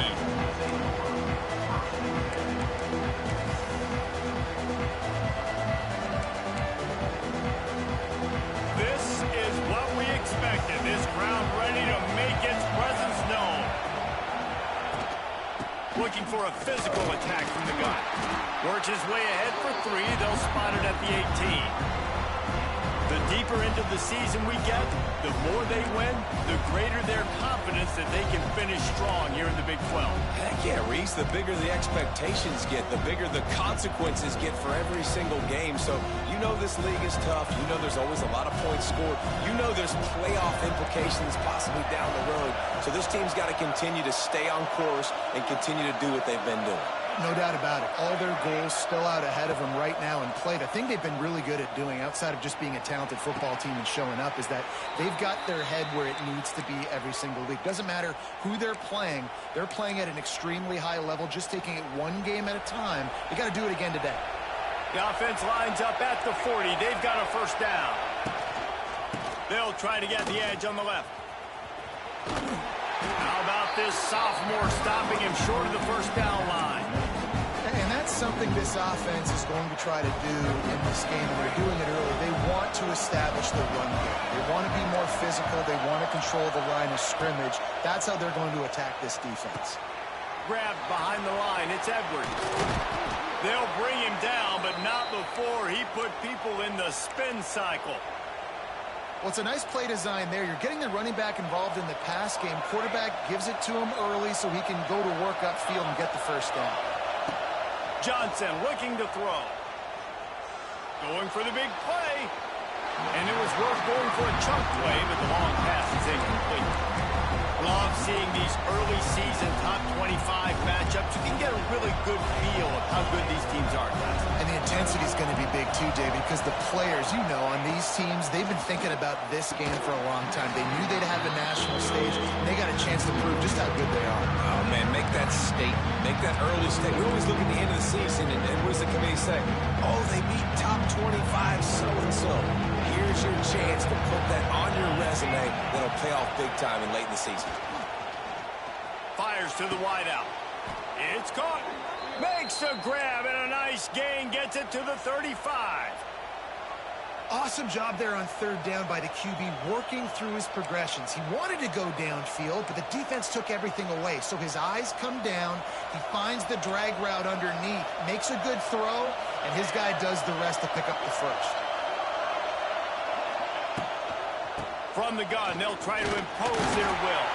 This is what we expected. This crowd ready to make its presence known. Looking for a physical attack from the gun. Works his way ahead for 3. They'll spot it at the 18. The deeper into the season we get, the more they win, the greater their confidence that they can finish strong here in the Big 12. Heck yeah, Reese. The bigger the expectations get, the bigger the consequences get for every single game. So you know this league is tough. You know there's always a lot of points scored. You know there's playoff implications possibly down the road. So this team's got to continue to stay on course and continue to do what they've been doing. No doubt about it. All their goals still out ahead of them right now in play. The thing they've been really good at doing, outside of just being a talented football team and showing up, is that they've got their head where it needs to be every single week. Doesn't matter who they're playing at an extremely high level, just taking it one game at a time. They got to do it again today. The offense lines up at the 40. They've got a first down. They'll try to get the edge on the left. How about this sophomore stopping him short of the first down line? And that's something this offense is going to try to do in this game, and they're doing it early. They want to establish the run game. They want to be more physical. They want to control the line of scrimmage. That's how they're going to attack this defense. Grabbed behind the line. It's Edwards. They'll bring him down, but not before he put people in the spin cycle. Well, it's a nice play design there. You're getting the running back involved in the pass game. Quarterback gives it to him early so he can go to work upfield and get the first down. Johnson looking to throw. Going for the big play. And it was worth going for a chunk play, but the long pass is incomplete. Love seeing these early season top 25 matchups. You can get a really good feel of how good these teams are, guys. And the intensity is going to be big too, David, because the players, you know, on these teams, they've been thinking about this game for a long time. They knew they'd have a national stage, and they got a chance to prove just how good they are. Oh, man, make that statement. Make that early statement. We always look at the end of the season, and what does the committee say? Oh, they beat top 25 so-and-so. Here's your chance to put that on your resume that'll pay off big time and late in the season. Fires to the wideout. It's caught. Makes a grab and a nice gain. Gets it to the 35. Awesome job there on third down by the QB, working through his progressions. He wanted to go downfield, but the defense took everything away. So his eyes come down. He finds the drag route underneath, makes a good throw, and his guy does the rest to pick up the first. From the gun, they'll try to impose their will.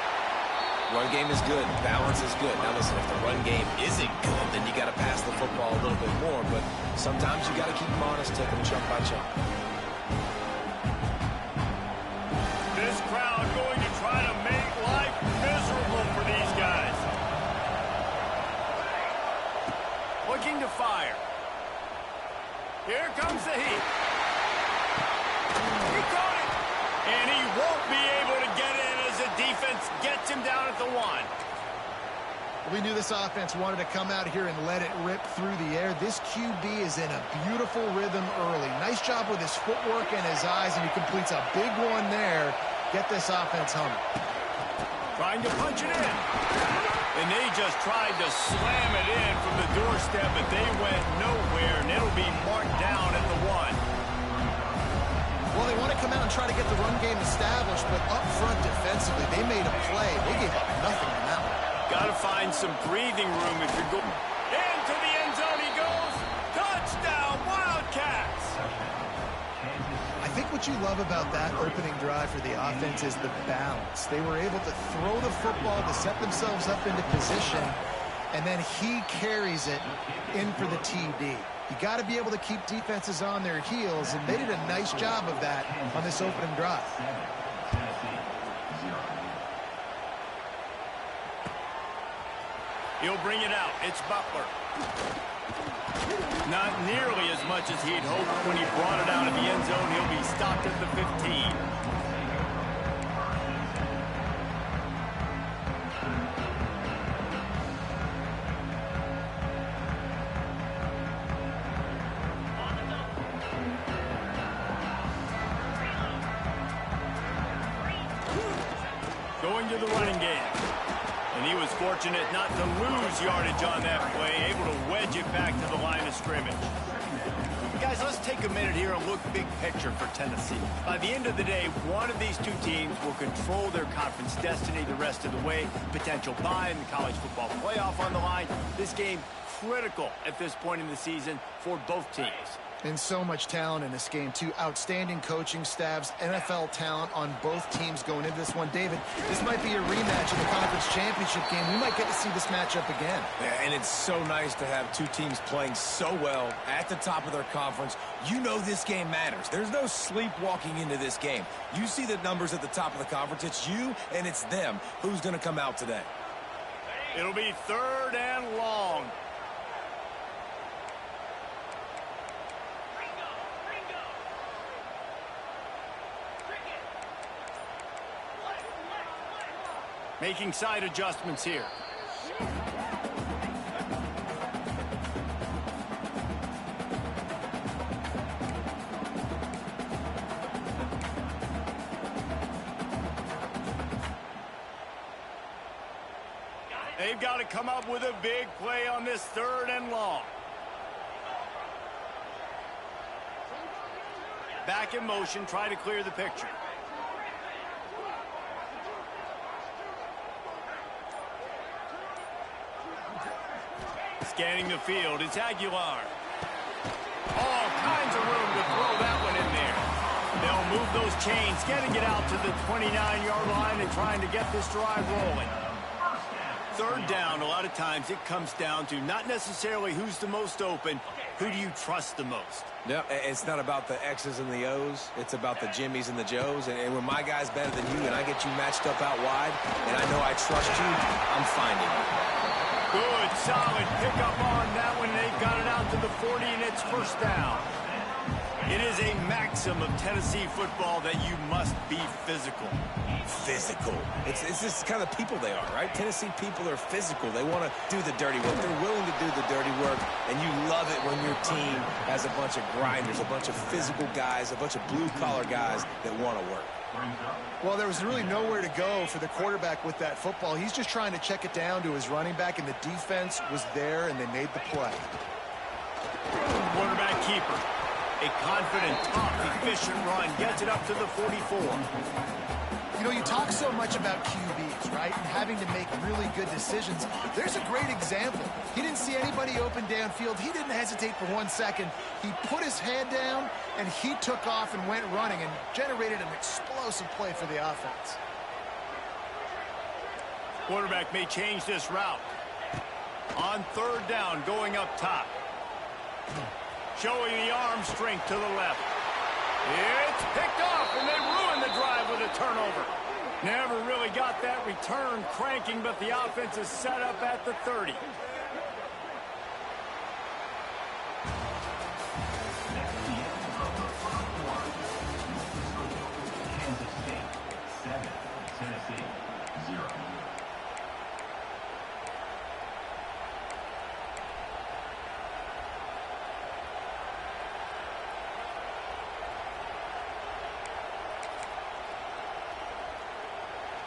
Run game is good. Balance is good. Now listen, if the run game isn't good, then you got to pass the football a little bit more. But sometimes you got to keep them honest, take them chunk by chunk. This crowd going to try to make life miserable for these guys. Looking to fire. Here comes the heat. He caught it. And he won't be able to get in as the defense gets him down at the 1. We knew this offense wanted to come out here and let it rip through the air. This QB is in a beautiful rhythm early. Nice job with his footwork and his eyes, and he completes a big one there. Get this offense humming. Trying to punch it in. And they just tried to slam it in from the doorstep, but they went nowhere, and it'll be marked down at the 1. Well, they want to come out and try to get the run game established, but up front defensively, they made a play. They gave up nothing on that one. Got to find some breathing room if you're going. Into the end zone he goes. Touchdown, Wildcats! I think what you love about that opening drive for the offense is the balance. They were able to throw the football to set themselves up into position, and then he carries it in for the TD. You got to be able to keep defenses on their heels, and they did a nice job of that on this opening drive. He'll bring it out. It's Butler. Not nearly as much as he'd hoped when he brought it out of the end zone. He'll be stopped at the 15. Going to the running game. And he was fortunate not to lose yardage on that play, able to wedge it back to the line of scrimmage. Guys, let's take a minute here and look big picture for Tennessee. By the end of the day, one of these two teams will control their conference destiny the rest of the way. Potential bye in the college football playoff on the line. This game critical at this point in the season for both teams. And so much talent in this game, too. Outstanding coaching staffs, NFL talent on both teams going into this one. David, this might be a rematch of the conference championship game. We might get to see this matchup again. Yeah, and it's so nice to have two teams playing so well at the top of their conference. You know this game matters. There's no sleepwalking into this game. You see the numbers at the top of the conference. It's you and it's them. Who's going to come out today? It'll be 3rd and long. Making side adjustments here. They've got to come up with a big play on this 3rd and long. Back in motion, try to clear the picture. Scanning the field, it's Aguilar. All kinds of room to throw that one in there. They'll move those chains, getting it out to the 29-yard line and trying to get this drive rolling. 3rd down, a lot of times it comes down to not necessarily who's the most open, who do you trust the most? Yeah, it's not about the X's and the O's. It's about the Jimmies and the Joes. And when my guy's better than you and I get you matched up out wide and I know I trust you, I'm finding you. Good, solid pickup on that one. They've got it out to the 40, and it's 1st down. It is a maxim of Tennessee football that you must be physical. Physical. It's just kind of people they are, right? Tennessee people are physical. They want to do the dirty work. They're willing to do the dirty work, and you love it when your team has a bunch of grinders, a bunch of physical guys, a bunch of blue-collar guys that want to work. Well, there was really nowhere to go for the quarterback with that football. He's just trying to check it down to his running back, and the defense was there, and they made the play. Quarterback keeper. A confident, tough, efficient run. Gets it up to the 44. You know, you talk so much about QBs, right, and having to make really good decisions. There's a great example. He didn't see anybody open downfield. He didn't hesitate for 1 second. He put his head down, and he took off and went running and generated an explosive play for the offense. Quarterback may change this route. On 3rd down, going up top. Showing the arm strength to the left. It's picked off, and they ruin the drive with a turnover. Never really got that return cranking, but the offense is set up at the 30. Kansas State 7, Tennessee 0.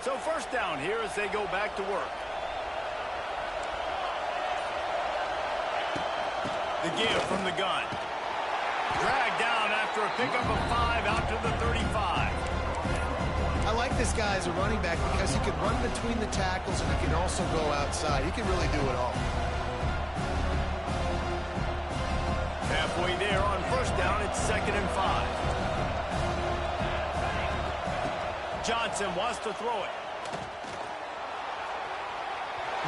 So 1st down here as they go back to work. The give from the gun. Dragged down after a pickup of 5 out to the 35. I like this guy as a running back because he can run between the tackles and he can also go outside. He can really do it all. Halfway there on first down, it's 2nd and 5. Johnson wants to throw it.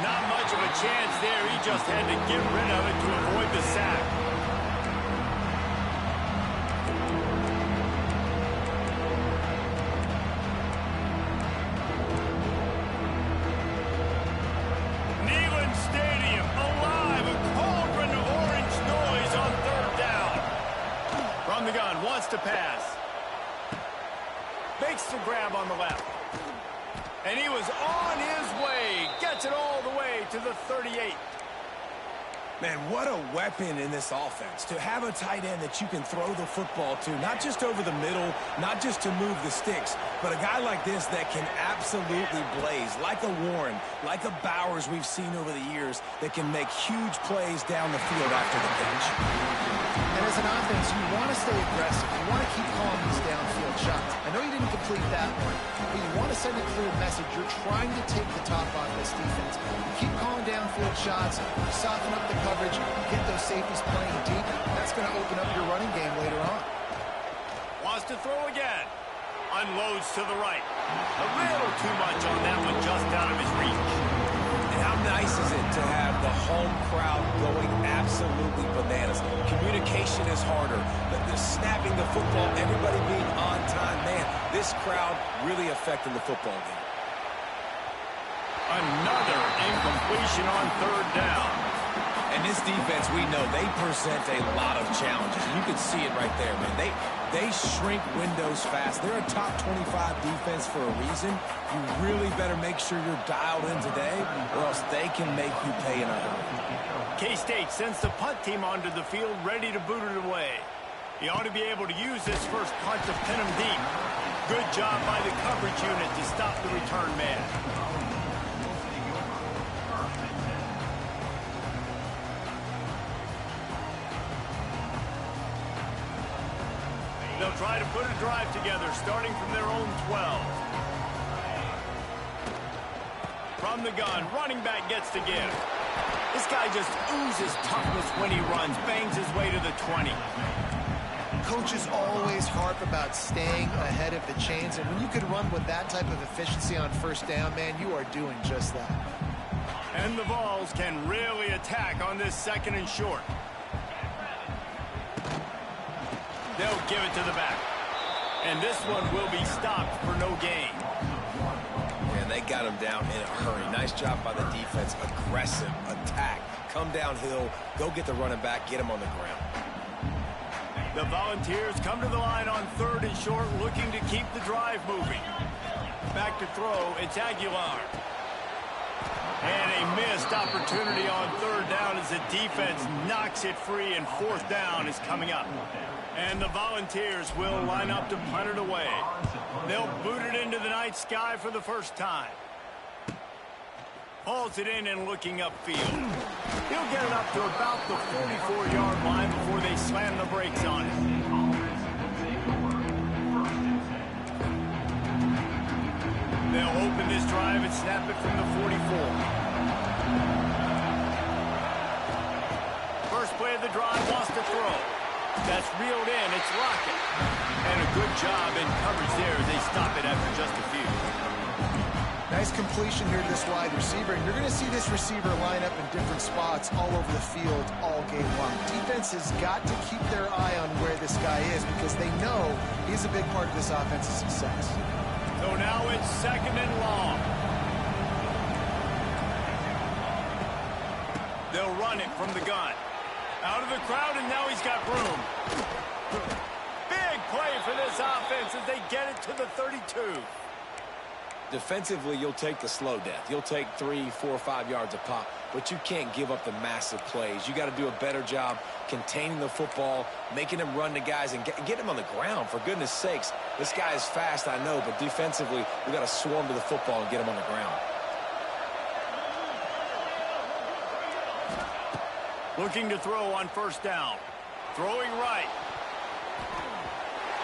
Not much of a chance there. He just had to get rid of it to avoid the sack. Neyland Stadium alive. A cauldron of orange noise on 3rd down. From the gun, wants to pass. Makes the grab on the left. And he was on his way. Gets it all the way to the 38. Man, what a weapon in this offense. To have a tight end that you can throw the football to, not just over the middle, not just to move the sticks, but a guy like this that can absolutely blaze, like a Warren, like a Bowers we've seen over the years, that can make huge plays down the field after the catch. And as an offense, you want to stay aggressive. You want to keep calling these downfield shots. I know you didn't complete that one, but you want to send a clear message. You're trying to take the top off this defense. You keep calling downfield shots, soften up the coverage, get those safeties playing deep. That's going to open up your running game later on. Wants to throw again. Unloads to the right. A little too much on that one, just out of his reach. And how nice is it to have the home crowd going absolutely bananas? Communication is harder. The snapping the football, everybody being on time. Man, this crowd really affecting the football game. Another incompletion on 3rd down. And this defense, we know, they present a lot of challenges. You can see it right there, man. They shrink windows fast. They're a top 25 defense for a reason. You really better make sure you're dialed in today, or else they can make you pay in a hurry. K-State sends the punt team onto the field, ready to boot it away. He ought to be able to use this first punt to pin him deep. Good job by the coverage unit to stop the return man. They'll try to put a drive together, starting from their own 12. From the gun, running back gets to give. This guy just oozes toughness when he runs, bangs his way to the 20. Coaches always harp about staying ahead of the chains, and when you can run with that type of efficiency on first down, man, you are doing just that. And the Vols can really attack on this 2nd and short. They'll give it to the back. And this one will be stopped for no gain. And they got him down in a hurry. Nice job by the defense. Aggressive attack. Come downhill. Go get the running back. Get him on the ground. The Volunteers come to the line on 3rd and short, looking to keep the drive moving. Back to throw. It's Aguilar. And a missed opportunity on 3rd down as the defense knocks it free, and 4th down is coming up. And the Volunteers will line up to punt it away. They'll boot it into the night sky for the first time. Hauls it in and looking upfield. He'll get it up to about the 44-yard line before they slam the brakes on it. They'll open this drive and snap it from the 44. First play of the drive, wants to throw. That's reeled in. It's Lockett. And a good job in coverage there as they stop it after just a few. Nice completion here to this wide receiver, and you're going to see this receiver line up in different spots all over the field all game long. Defense has got to keep their eye on where this guy is because they know he's a big part of this offense's success. So now it's 2nd and long. They'll run it from the gun. Out of the crowd, and now he's got room. Big play for this offense as they get it to the 32. Defensively, you'll take the slow death. You'll take 3, 4, 5 yards a pop, but you can't give up the massive plays. You got to do a better job containing the football, making them run to guys, and get them on the ground. For goodness sakes, this guy is fast, I know, but defensively, we got to swarm to the football and get him on the ground. Looking to throw on first down. Throwing right.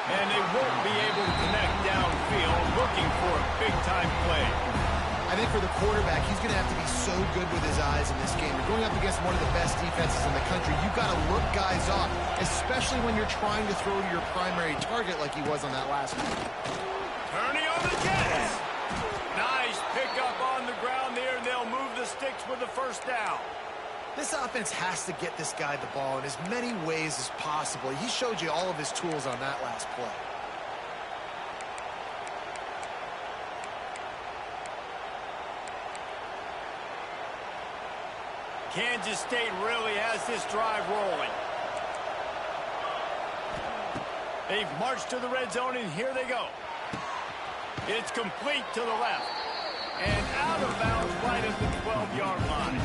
And they won't be able to connect downfield, looking for a big-time play. I think for the quarterback, he's going to have to be so good with his eyes in this game. You're going up against one of the best defenses in the country. You've got to look guys off, especially when you're trying to throw to your primary target like he was on that last one. Turning on the Jets. Nice pickup on the ground there, and they'll move the sticks with the first down. This offense has to get this guy the ball in as many ways as possible. He showed you all of his tools on that last play. Kansas State really has this drive rolling. They've marched to the red zone, and here they go. It's complete to the left. And out of bounds right at the 12-yard line.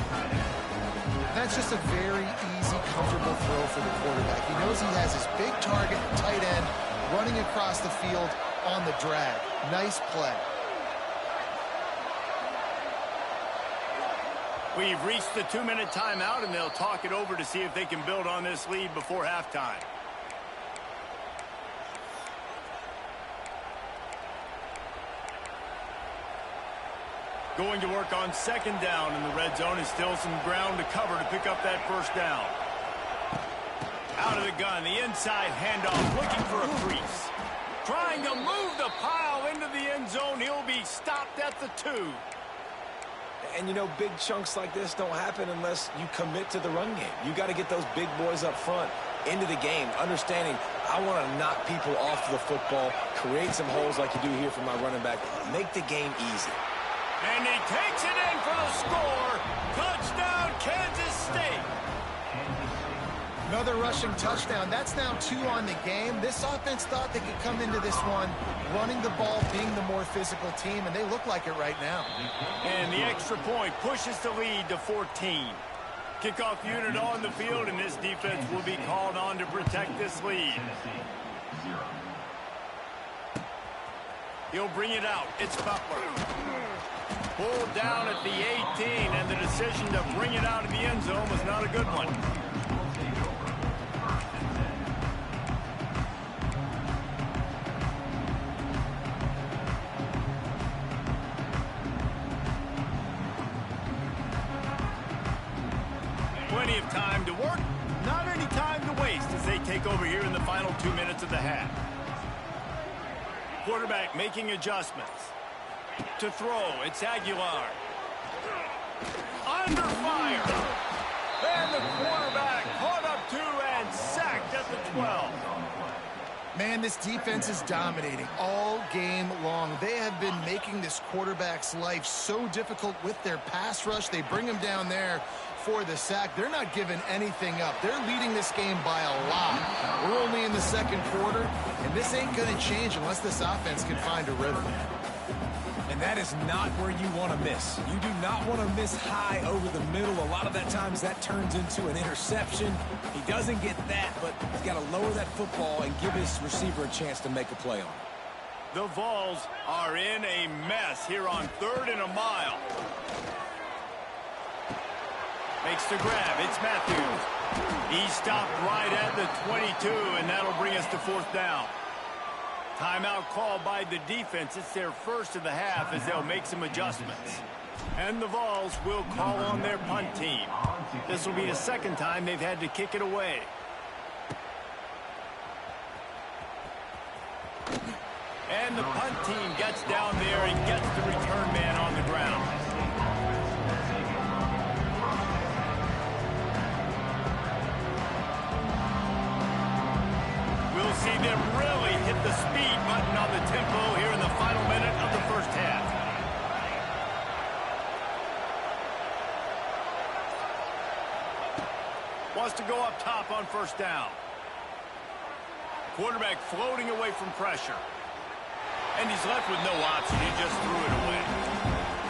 That's just a very easy, comfortable throw for the quarterback. He knows he has his big target, tight end, running across the field on the drag. Nice play. We've reached the 2-minute timeout, and they'll talk it over to see if they can build on this lead before halftime. Going to work on second down in the red zone, and still some ground to cover to pick up that first down. Out of the gun, the inside handoff, looking for a crease. Trying to move the pile into the end zone. He'll be stopped at the 2. And, you know, big chunks like this don't happen unless you commit to the run game. You got to get those big boys up front into the game, understanding I want to knock people off the football, create some holes like you do here for my running back, make the game easy. And he takes it in for the score. Touchdown, Kansas State. Another rushing touchdown. That's now 2 on the game. This offense thought they could come into this one running the ball, being the more physical team, and they look like it right now. And the extra point pushes the lead to 14. Kickoff unit on the field, and this defense will be called on to protect this lead. He'll bring it out. It's Butler. Pulled down at the 18, and the decision to bring it out of the end zone was not a good one. Plenty of time to work, not any time to waste as they take over here in the final 2 minutes of the half. Quarterback making adjustments. To throw, it's Aguilar. Under fire. And the quarterback caught up 2 and sacked at the 12. Man, this defense is dominating all game long. They have been making this quarterback's life so difficult with their pass rush. They bring him down there for the sack. They're not giving anything up. They're leading this game by a lot. We're only in the second quarter, and this ain't going to change unless this offense can find a rhythm. And that is not where you want to miss. You do not want to miss high over the middle. A lot of that times that turns into an interception. He doesn't get that, but he's got to lower that football and give his receiver a chance to make a play on it. The Vols are in a mess here on 3rd and a mile. Makes the grab. It's Matthews. He stopped right at the 22, and that'll bring us to 4th down. Timeout called by the defense. It's their first of the half as they'll make some adjustments. And the Vols will call on their punt team. This will be the second time they've had to kick it away. And the punt team gets down there and gets the return man on the ground. We'll see them really hit the speed button on the tempo here in the final minute of the first half. Wants to go up top on first down. Quarterback floating away from pressure. And he's left with no option. He just threw it away.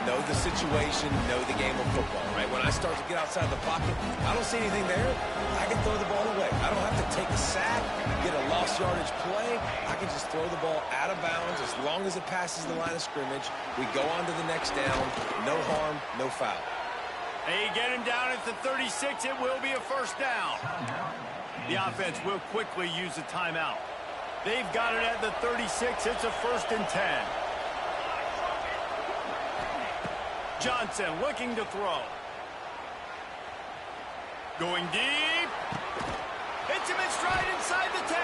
Know the situation, know the game of football, right? When I start to get outside the pocket, I don't see anything there, I can throw the ball away. I don't have to take a sack, get a lost yardage play. I can just throw the ball out of bounds as long as it passes the line of scrimmage. We go on to the next down. No harm, no foul. They get him down at the 36. It will be a first down. The offense will quickly use a timeout. They've got it at the 36. It's a 1st and 10. Johnson looking to throw. Going deep. Hits him in stride inside the 10.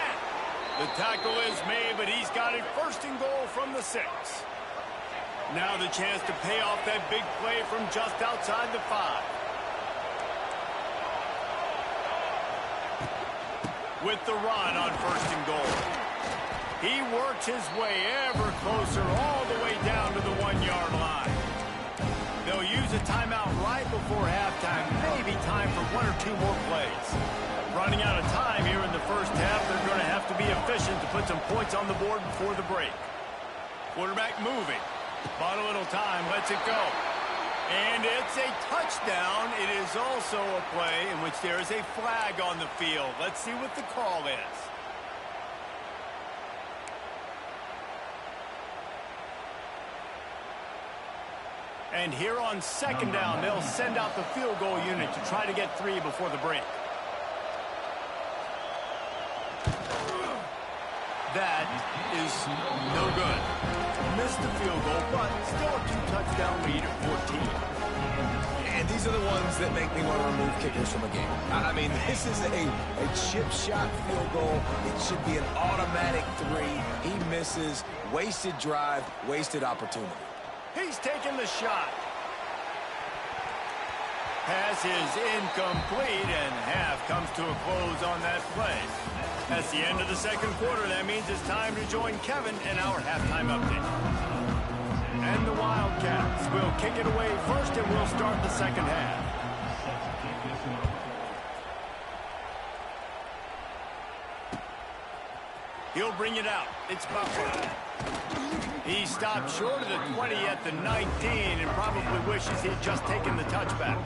The tackle is made, but he's got it 1st and goal from the 6. Now the chance to pay off that big play from just outside the 5. With the run on 1st and goal. He works his way ever closer all the way down to the 1-yard line. They'll use a timeout right before halftime. Maybe time for 1 or 2 more plays. Running out of time here in the first half. They're going to have to be efficient to put some points on the board before the break. Quarterback moving. Bought a little time, lets it go. And it's a touchdown. It is also a play in which there is a flag on the field. Let's see what the call is. And here on 2nd down, they'll send out the field goal unit to try to get 3 before the break. That is no good. Missed the field goal, but still a 2-touchdown lead at 14. And these are the ones that make me want to remove kickers from a game. I mean, this is a chip shot field goal. It should be an automatic 3. He misses. Wasted drive, wasted opportunity. He's taking the shot. Pass is incomplete, and half comes to a close on that play. That's the end of the 2nd quarter. That means it's time to join Kevin in our halftime update. And the Wildcats will kick it away first, and we'll start the 2nd half. He'll bring it out. It's Buffalo. He stopped short of the 20 at the 19 and probably wishes he'd just taken the touchback.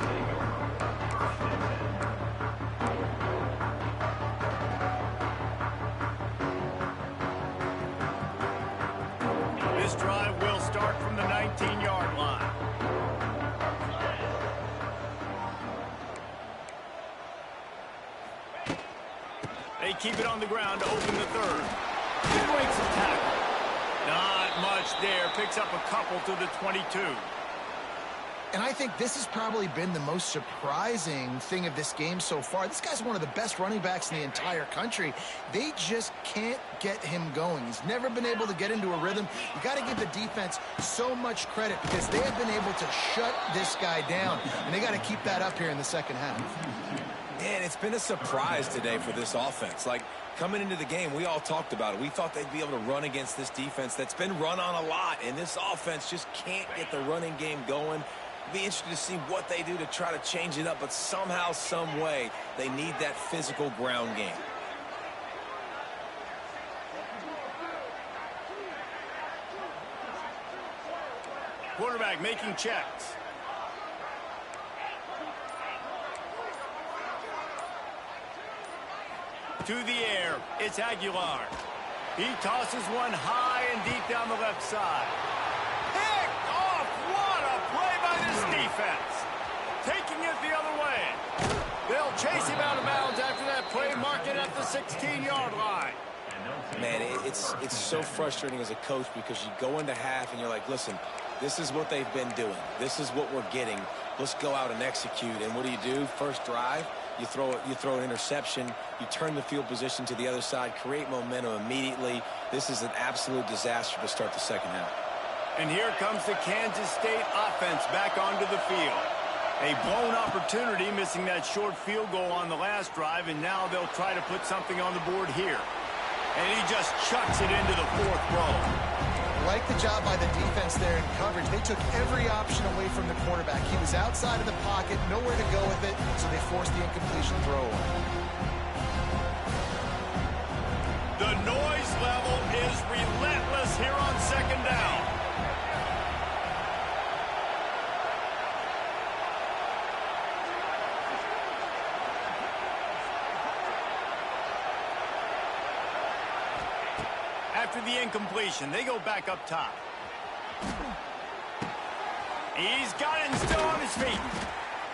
This drive will start from the 19-yard line. They keep it on the ground to open the 3rd. He breaks a tackle. Not much there. Picks up a couple to the 22. And I think this has probably been the most surprising thing of this game so far. This guy's one of the best running backs in the entire country. They just can't get him going. He's never been able to get into a rhythm. You got to give the defense so much credit because they have been able to shut this guy down. And they got to keep that up here in the 2nd half. And it's been a surprise today for this offense. Like, coming into the game, we all talked about it. We thought they'd be able to run against this defense that's been run on a lot. And this offense just can't get the running game going. Be interested to see what they do to try to change it up. But somehow, some way, they need that physical ground game. Quarterback making checks. To the air, it's Aguilar. He tosses one high and deep down the left side. Picked off! What a play by this defense. Taking it the other way. They'll chase him out of bounds after that play, mark it at the 16-yard line. Man, it's so frustrating as a coach because you go into half and you're like, listen, this is what they've been doing. This is what we're getting. Let's go out and execute. And what do? First drive, you throw an interception. You turn the field position to the other side, create momentum immediately. This is an absolute disaster to start the 2nd half. And here comes the Kansas State offense back onto the field. A blown opportunity, missing that short field goal on the last drive, and now they'll try to put something on the board here. And he just chucks it into the 4th row. Like the job by the defense there in coverage. They took every option away from the quarterback. He was outside of the pocket, nowhere to go with it, so they forced the incompletion throw away. The noise level is relentless here on 2nd down. After the incompletion, they go back up top. He's got it and still on his feet.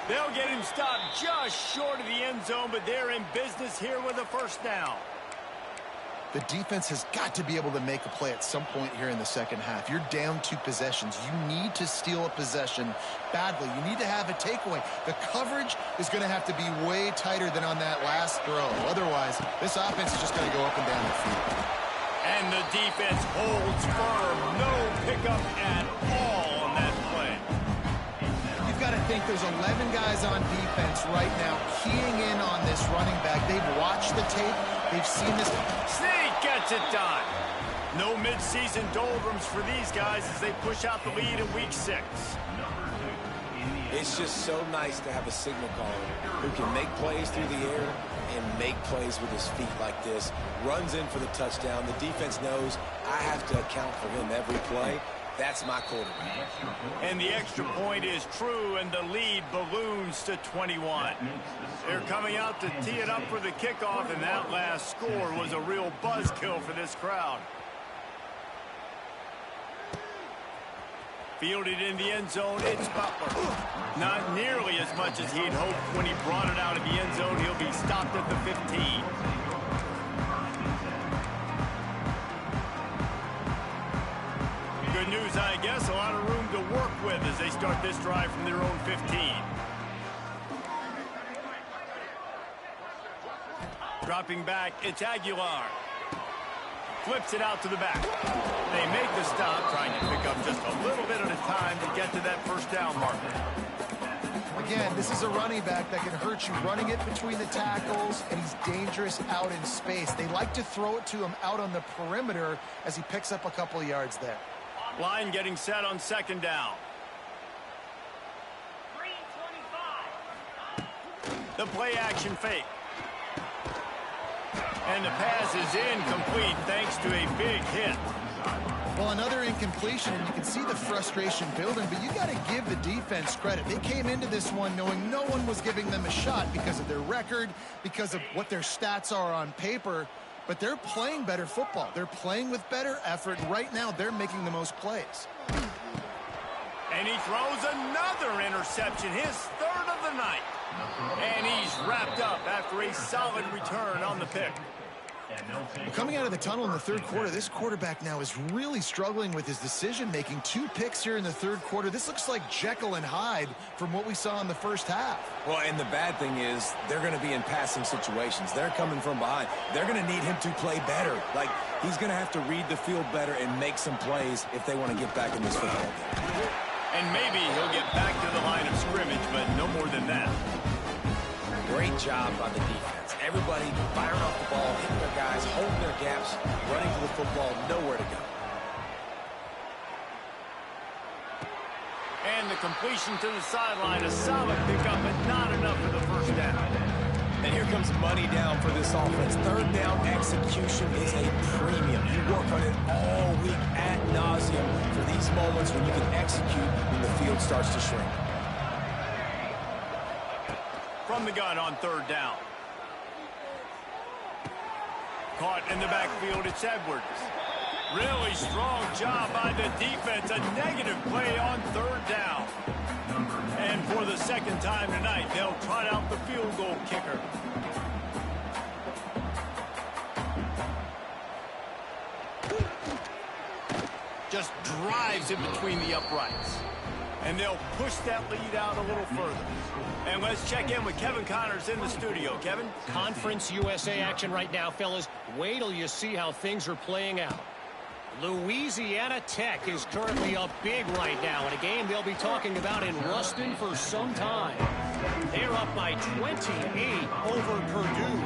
They'll get him stopped just short of the end zone, but they're in business here with a first down. The defense has got to be able to make a play at some point here in the second half. You're down 2 possessions. You need to steal a possession badly. You need to have a takeaway. The coverage is going to have to be way tighter than on that last throw. Otherwise, this offense is just going to go up and down the field. And the defense holds firm. No pickup at all on that play. You've got to think there's 11 guys on defense right now keying in on this running back. They've watched the tape. They've seen this. Sneak gets it done. No midseason doldrums for these guys as they push out the lead in week 6. It's just so nice to have a signal caller who can make plays through the air and make plays with his feet like this. Runs in for the touchdown. The defense knows I have to account for him every play. That's my quarterback. And the extra point is true, and the lead balloons to 21. They're coming out to tee it up for the kickoff, and that last score was a real buzzkill for this crowd. Fielded in the end zone, it's Butler. Not nearly as much as he'd hoped when he brought it out of the end zone. He'll be stopped at the 15. Good news, I guess. A lot of room to work with as they start this drive from their own 15. Dropping back, it's Aguilar. Flips it out to the back. They make the stop, trying to pick up just a little bit at a time to get to that first down marker. Again, this is a running back that can hurt you running it between the tackles, and he's dangerous out in space. They like to throw it to him out on the perimeter as he picks up a couple of yards there. Line getting set on second down. The play action fake. And the pass is incomplete thanks to a big hit. Well, another incompletion, and you can see the frustration building, but you got to give the defense credit. They came into this one knowing no one was giving them a shot because of their record, because of what their stats are on paper, but they're playing better football. They're playing with better effort. Right now, they're making the most plays. And he throws another interception, his third of the night. And he's wrapped up after a solid return on the pick. Coming out of the tunnel in the third quarter, this quarterback now is really struggling with his decision-making. 2 picks here in the third quarter. This looks like Jekyll and Hyde from what we saw in the first half. Well, and the bad thing is they're going to be in passing situations. They're coming from behind. They're going to need him to play better. Like, he's going to have to read the field better and make some plays if they want to get back in this football game. And maybe he'll get back to the line of scrimmage, but no more than that. Great job by the defense. Everybody firing off the ball, hitting their guys, holding their gaps, running to the football, nowhere to go. And the completion to the sideline, a solid pickup, but not enough for the first down. And here comes money down for this offense. Third down execution is a premium. You work on it all week ad nauseum for these moments when you can execute when the field starts to shrink. From the gun on third down. Caught in the backfield, it's Edwards. Really strong job by the defense. A negative play on third down. And for the second time tonight, they'll trot out the field goal kicker. Just drives in between the uprights. And they'll push that lead out a little further. And let's check in with Kevin Connors in the studio. Kevin? Conference USA action right now, fellas. Wait till you see how things are playing out. Louisiana Tech is currently up big right now in a game they'll be talking about in Ruston for some time. They're up by 28 over Purdue.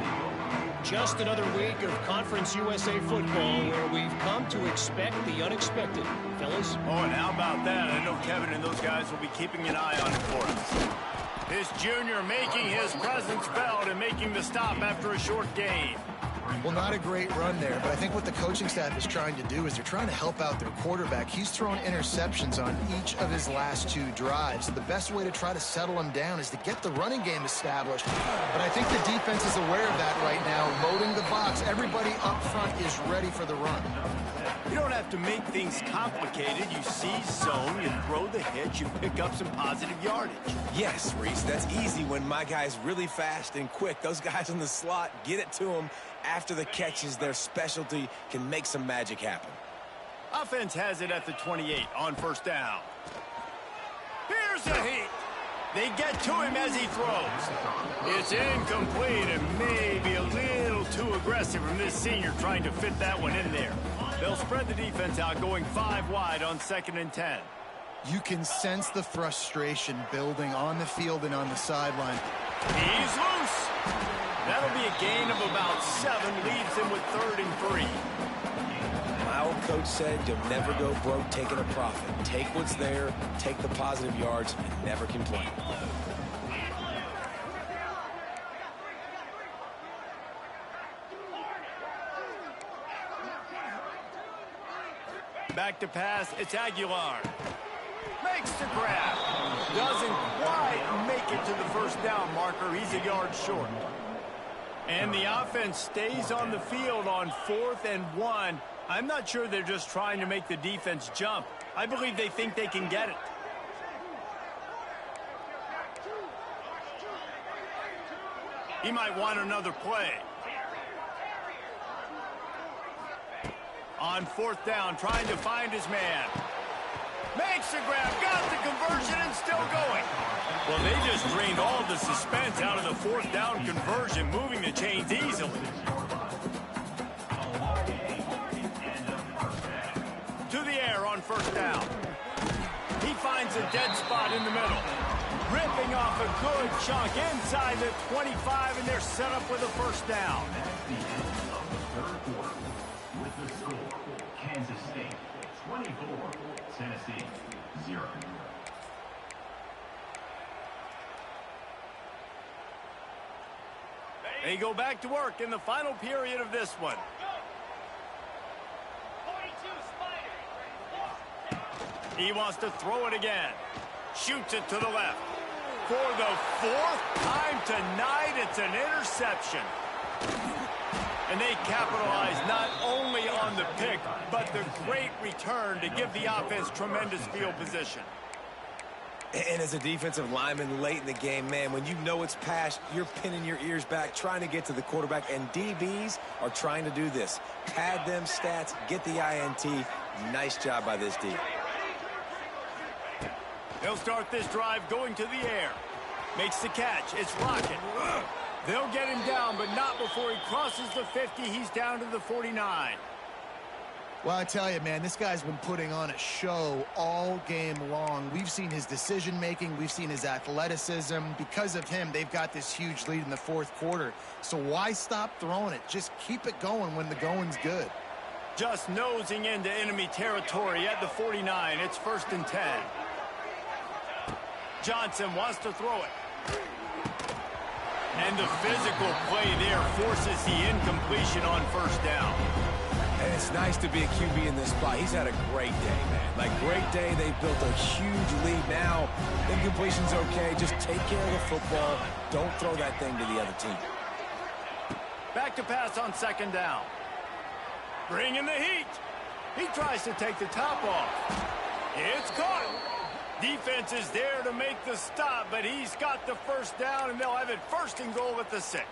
Just another week of Conference USA football where we've come to expect the unexpected. Fellas? Oh, and how about that? I know Kevin and those guys will be keeping an eye on it for us. This junior making his presence felt and making the stop after a short gain. Well, not a great run there, but I think what the coaching staff is trying to do is they're trying to help out their quarterback. He's thrown interceptions on each of his last 2 drives. The best way to try to settle him down is to get the running game established. But I think the defense is aware of that right now. loading the box. Everybody up front is ready for the run. You don't have to make things complicated. You seize zone, you throw the hitch, you pick up some positive yardage. Yes, Reese, that's easy when my guy's really fast and quick. Those guys in the slot, get it to them after the catches. Their specialty can make some magic happen. Offense has it at the 28 on first down. Here's the heat. They get to him as he throws. It's incomplete and maybe a little too aggressive from this senior trying to fit that one in there. They'll spread the defense out, going 5 wide on 2nd and 10. You can sense the frustration building on the field and on the sideline. He's loose. That'll be a gain of about 7, leaves him with 3rd and 3. My old coach said you'll never go broke taking a profit. Take what's there, take the positive yards, and never complain. Back to pass, it's Aguilar. Makes the grab. Doesn't quite make it to the first down marker. He's a yard short. And the offense stays on the field on 4th and 1. I'm not sure they're just trying to make the defense jump. I believe they think they can get it. He might want another play. On 4th down, trying to find his man. Makes the grab, got the conversion, and still going. Well, they just drained all the suspense out of the 4th down conversion, moving the chains easily. To the air on 1st down. He finds a dead spot in the middle. Ripping off a good chunk inside the 25, and they're set up with a 1st down. With the score, Kansas State 24, Tennessee 0. They go back to work in the final period of this one. He wants to throw it again. Shoots it to the left. For the 4th time tonight, it's an interception. And they capitalize not only on the pick, but the great return to give the offense tremendous field position. And as a defensive lineman late in the game, man, when you know it's past, you're pinning your ears back, trying to get to the quarterback, and DBs are trying to do this. Pad them stats, get the INT. Nice job by this D. They'll start this drive going to the air. Makes the catch. It's Rocket. They'll get him down, but not before he crosses the 50. He's down to the 49. Well, I tell you, man, this guy's been putting on a show all game long. We've seen his decision-making. We've seen his athleticism. Because of him, they've got this huge lead in the 4th quarter. So why stop throwing it? Just keep it going when the going's good. Just nosing into enemy territory at the 49. It's 1st and 10. Johnson wants to throw it. And the physical play there forces the incompletion on 1st down. And it's nice to be a QB in this spot. He's had a great day, man. Like, great day. They've built a huge lead now. Incompletion's okay. Just take care of the football. Don't throw that thing to the other team. Back to pass on 2nd down. Bringing the heat. He tries to take the top off. It's caught. Defense is there to make the stop, but he's got the 1st down, and they'll have it 1st and goal at the 6.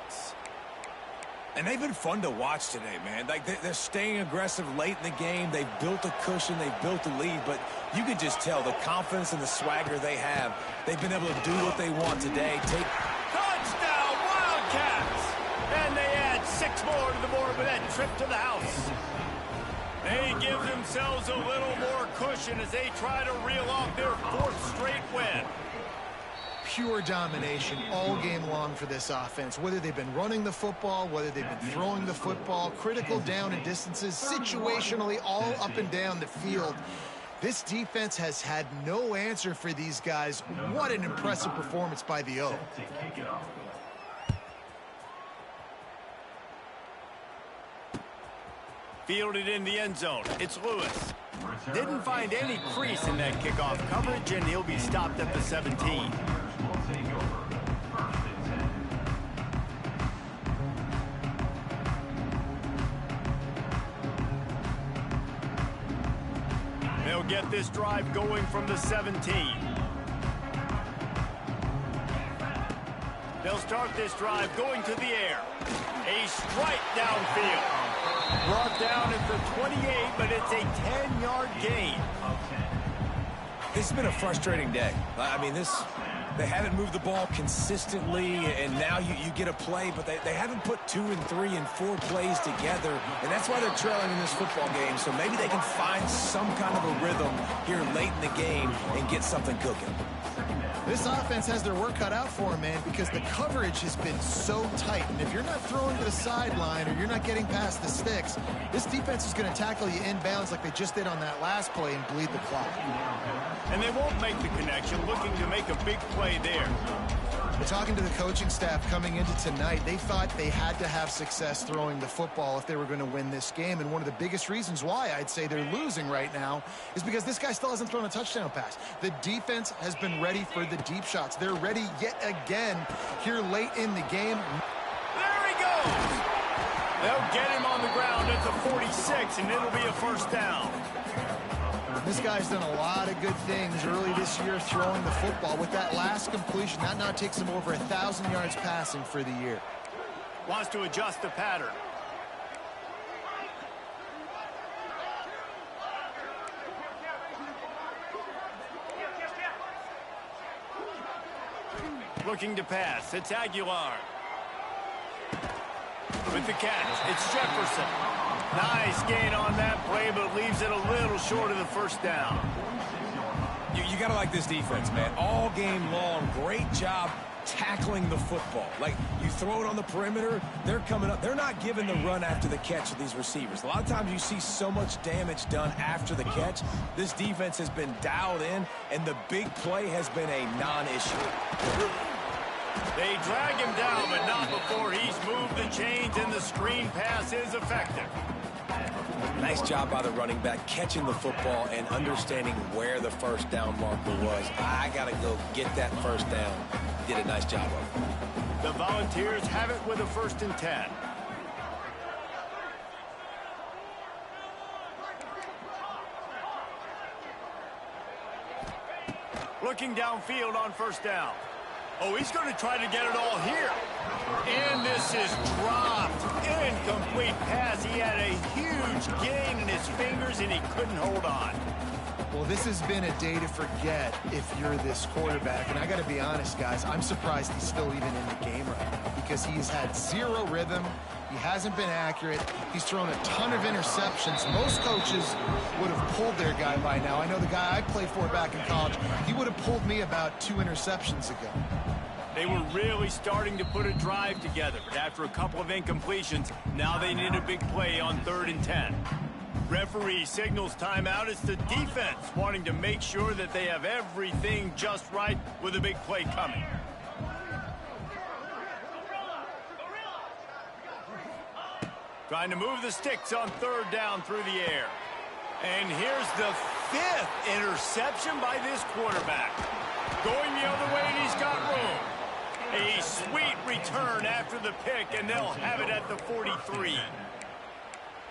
And they've been fun to watch today, man. Like, they're staying aggressive late in the game. They've built a cushion. They've built a lead. But you can just tell the confidence and the swagger they have. They've been able to do what they want today. Touchdown, Wildcats! And they add 6 more to the board with that trip to the house. They give themselves a little more cushion as they try to reel off their 4th straight win. Pure domination all game long for this offense. Whether they've been running the football, whether they've been throwing the football, critical down and distances, situationally all up and down the field. This defense has had no answer for these guys. What an impressive performance by the O. Fielded in the end zone. It's Lewis. Didn't find any crease in that kickoff coverage, and he'll be stopped at the 17. get this drive going from the 17. They'll start this drive going to the air. A strike downfield. Brought down at the 28, but it's a 10-yard gain. This has been a frustrating day. I mean, they haven't moved the ball consistently, and now you get a play, but they haven't put 2 and 3 and 4 plays together, and that's why they're trailing in this football game. So maybe they can find some kind of a rhythm here late in the game and get something cooking. This offense has their work cut out for them, man, because the coverage has been so tight. And if you're not throwing to the sideline or you're not getting past the sticks, this defense is going to tackle you inbounds like they just did on that last play and bleed the clock. And they won't make the connection, looking to make a big play there. But talking to the coaching staff coming into tonight, they thought they had to have success throwing the football if they were going to win this game. And one of the biggest reasons why I'd say they're losing right now is because this guy still hasn't thrown a touchdown pass. The defense has been ready for the deep shots. They're ready yet again here late in the game. There he goes! They'll get him on the ground at the 46, and it'll be a first down. This guy's done a lot of good things early this year throwing the football. With that last completion, that now takes him over 1,000 yards passing for the year. Wants to adjust the pattern. Looking to pass. It's Aguilar. With the catch, it's Jefferson. Nice gain on that play, but leaves it a little short of the first down. You got to like this defense, man. All game long, great job tackling the football. Like, you throw it on the perimeter, they're coming up. They're not giving the run after the catch to these receivers. A lot of times you see so much damage done after the catch. This defense has been dialed in, and the big play has been a non-issue. They drag him down, but not before he's moved the chains, and the screen pass is effective. Nice job by the running back, catching the football and understanding where the first down marker was. I got to go get that first down. Did a nice job of it. The Volunteers have it with a 1st and 10. Looking downfield on 1st down. Oh, he's going to try to get it all here. And this is dropped. Incomplete pass. He had a huge gain in his fingers, and he couldn't hold on. Well, this has been a day to forget if you're this quarterback. And I got to be honest, guys, I'm surprised he's still even in the game right now because he's had zero rhythm. He hasn't been accurate. He's thrown a ton of interceptions. Most coaches would have pulled their guy by now. I know the guy I played for back in college, he would have pulled me about 2 interceptions ago. They were really starting to put a drive together, but after a couple of incompletions, now they need a big play on 3rd and 10. Referee signals timeout. It's the defense wanting to make sure that they have everything just right with a big play coming. Trying to move the sticks on 3rd down through the air. And here's the 5th interception by this quarterback. Going the other way, and he's got room. A sweet return after the pick, and they'll have it at the 43.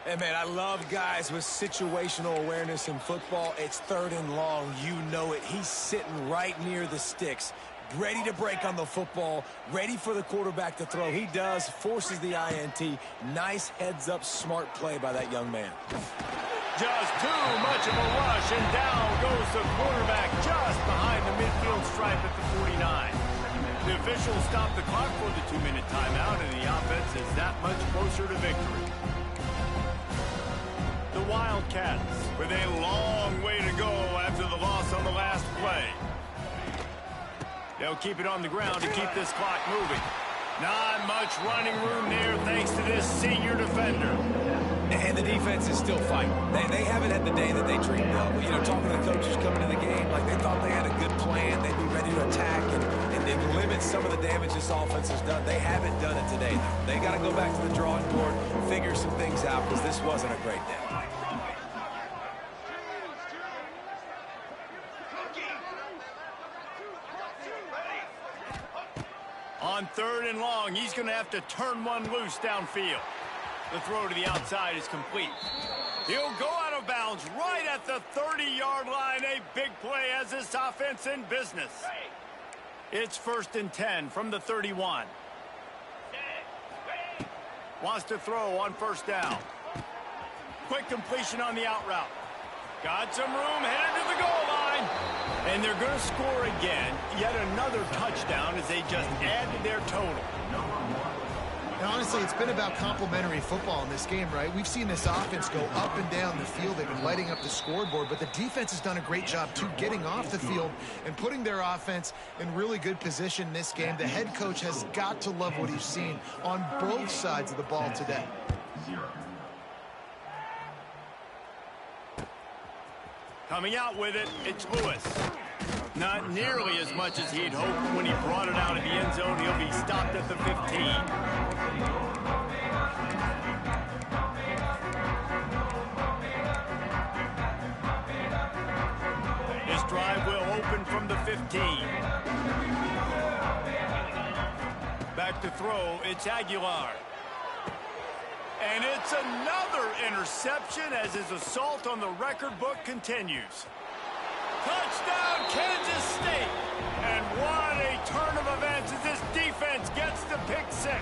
Hey, man, I love guys with situational awareness in football. It's 3rd and long. You know it. He's sitting right near the sticks, ready to break on the football, ready for the quarterback to throw. He does, forces the INT. Nice heads-up, smart play by that young man. Just too much of a rush, and down goes the quarterback just behind the midfield stripe at the 49. The officials stop the clock for the 2-minute timeout, and the offense is that much closer to victory. The Wildcats with a long way to go after the loss on the last play. They'll keep it on the ground to keep this clock moving. Not much running room there thanks to this senior defender. And the defense is still fighting. They haven't had the day that they dreamed of. You know, talking to the coaches coming to the game, like they thought they had a good plan. They'd be ready to attack and limit some of the damage this offense has done. They haven't done it today, though. They got to go back to the drawing board, figure some things out, because this wasn't a great day. On 3rd and long, he's going to have to turn one loose downfield. The throw to the outside is complete. He'll go out of bounds right at the 30-yard line. A big play as this offense in business. It's 1st and 10 from the 31. Wants to throw on 1st down. Quick completion on the out route. Got some room, headed to the goal line. And they're going to score again. Yet another touchdown as they just added their total. And honestly, it's been about complementary football in this game, right? We've seen this offense go up and down the field. They've been lighting up the scoreboard, but the defense has done a great job, too, getting off the field and putting their offense in really good position in this game. The head coach has got to love what he's seen on both sides of the ball today. Coming out with it, it's Lewis. Not nearly as much as he'd hoped when he brought it out of the end zone. He'll be stopped at the 15. This drive will open from the 15. Back to throw, it's Aguilar. And it's another interception as his assault on the record book continues. Touchdown, Kansas State! And what a turn of events as this defense gets the pick 6.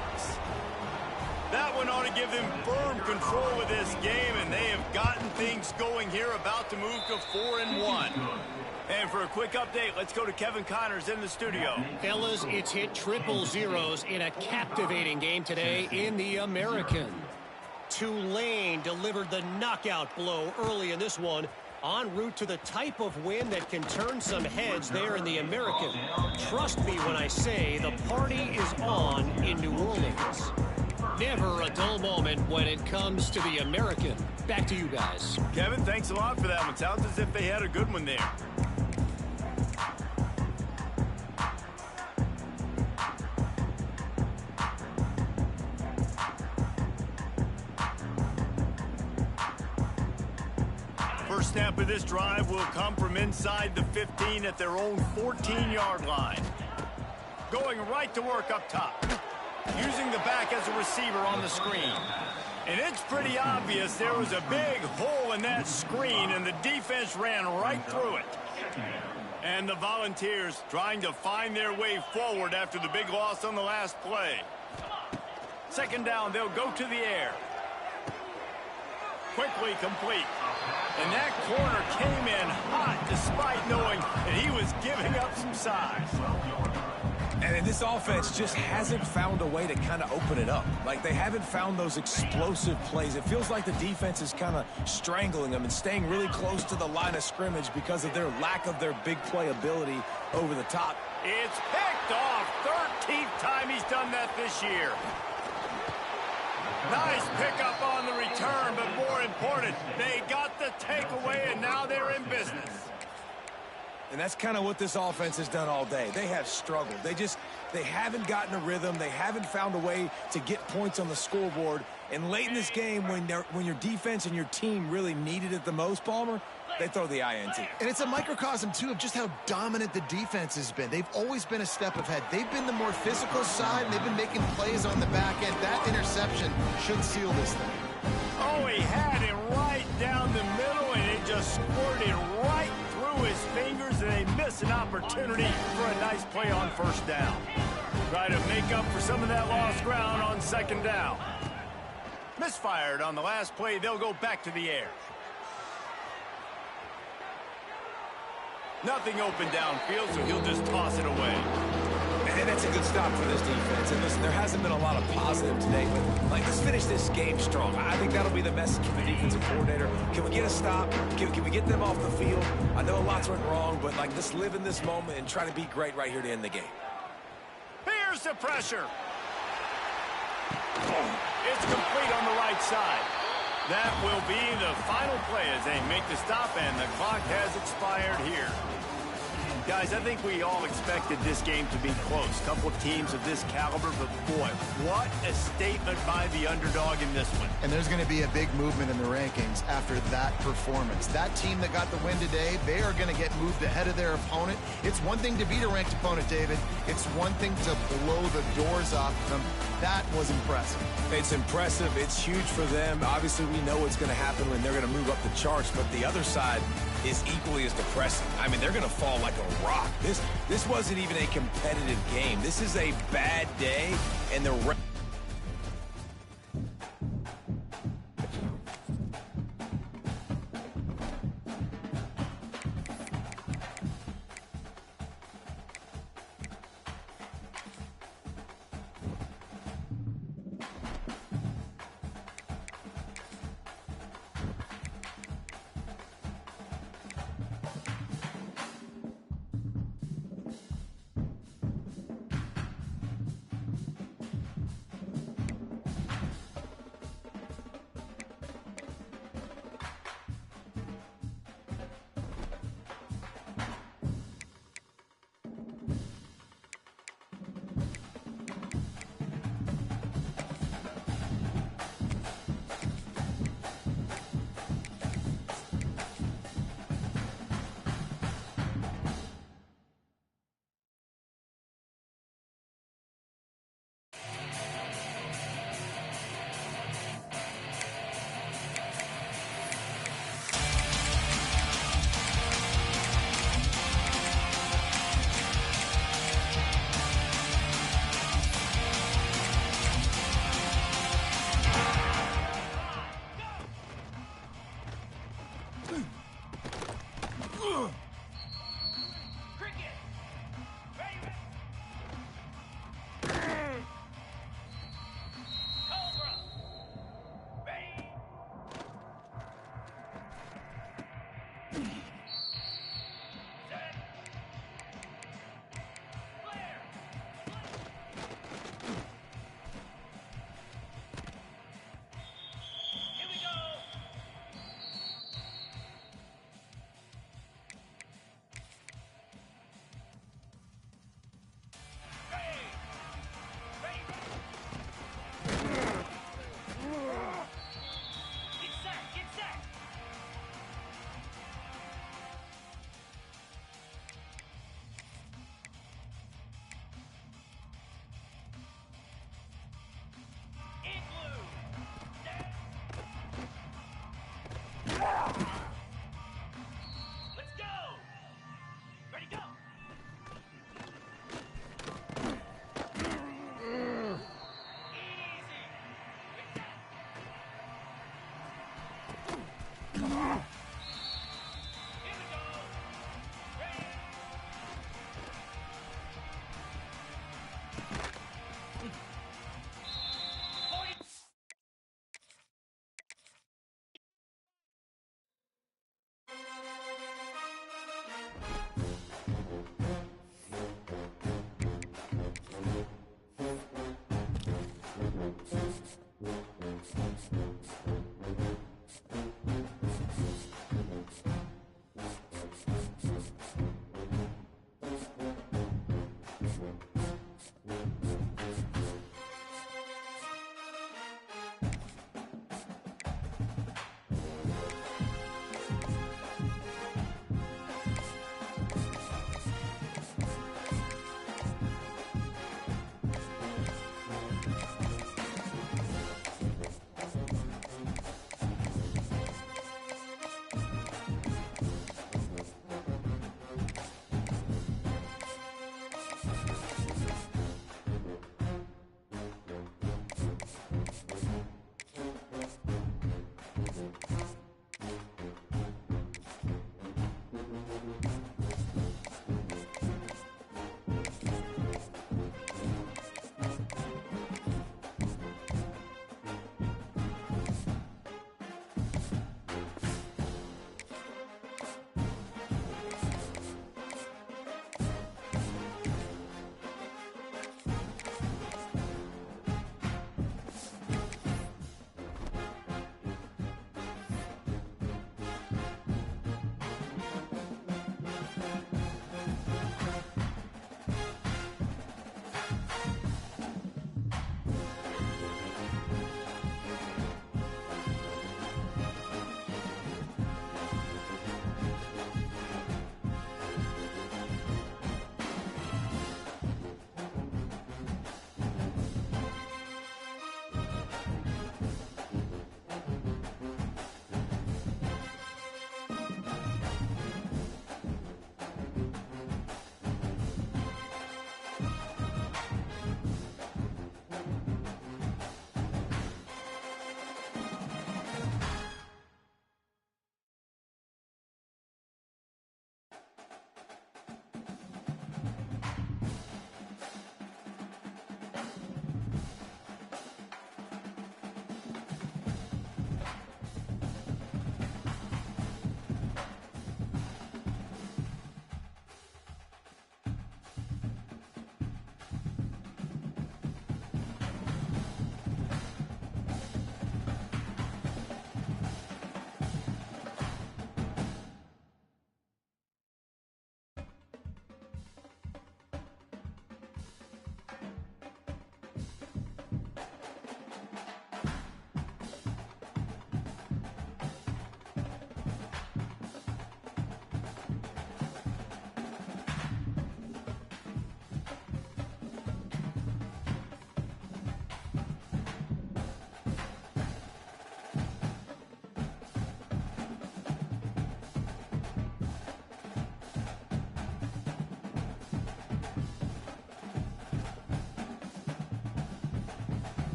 That one ought to give them firm control of this game, and they have gotten things going here, about to move to 4-1. And for a quick update, let's go to Kevin Connors in the studio. Fellas, it's hit triple zeros in a captivating game today in the American. Tulane delivered the knockout blow early in this one, en route to the type of win that can turn some heads there in the American. Trust me when I say the party is on in New Orleans. Never a dull moment when it comes to the American. Back to you guys. Kevin, thanks a lot for that one. Sounds as if they had a good one there. First snap of this drive will come from inside the 15 at their own 14-yard line. Going right to work up top. Using the back as a receiver on the screen. And it's pretty obvious there was a big hole in that screen, and the defense ran right through it. And the Volunteers trying to find their way forward after the big loss on the last play. 2nd down, they'll go to the air. Quickly complete. And that corner came in hot despite knowing that he was giving up some size. And this offense just hasn't found a way to kind of open it up. Like, they haven't found those explosive plays. It feels like the defense is kind of strangling them and staying really close to the line of scrimmage because of their lack of their big play ability over the top. It's picked off. 13th time he's done that this year. Nice pickup on the return, but more important, they got the takeaway, and now they're in business. And that's kind of what this offense has done all day. They have struggled. They haven't gotten a rhythm. They haven't found a way to get points on the scoreboard. And late in this game, when your defense and your team really needed it the most, Palmer, they throw the INT. And it's a microcosm, too, of just how dominant the defense has been. They've always been a step ahead. They've been the more physical side, and they've been making plays on the back end. That interception should seal this thing. Oh, he had it right down the middle, and it just squirted right through his fingers, and they miss an opportunity for a nice play on 1st down. Try to make up for some of that lost ground on 2nd down. Misfired on the last play. They'll go back to the air. Nothing open downfield, so he'll just toss it away. And that's a good stop for this defense. And listen, there hasn't been a lot of positive today, but let's finish this game strong. I think that'll be the message from the defensive coordinator. Can we get a stop? Can we get them off the field? I know lots went wrong, but let's live in this moment and try to be great right here to end the game. Here's the pressure. It's complete on the right side. That will be the final play as they make the stop, and the clock has expired here. Guys, I think we all expected this game to be close. Couple of teams of this caliber, but boy, what a statement by the underdog in this one. And there's going to be a big movement in the rankings after that performance. That team that got the win today, they are going to get moved ahead of their opponent. It's one thing to beat a ranked opponent, David. It's one thing to blow the doors off them. That was impressive. It's impressive. It's huge for them. Obviously, we know what's going to happen when they're going to move up the charts, but the other side is equally as depressing. I mean, they're going to fall like a rock. This wasn't even a competitive game. This is a bad day, and the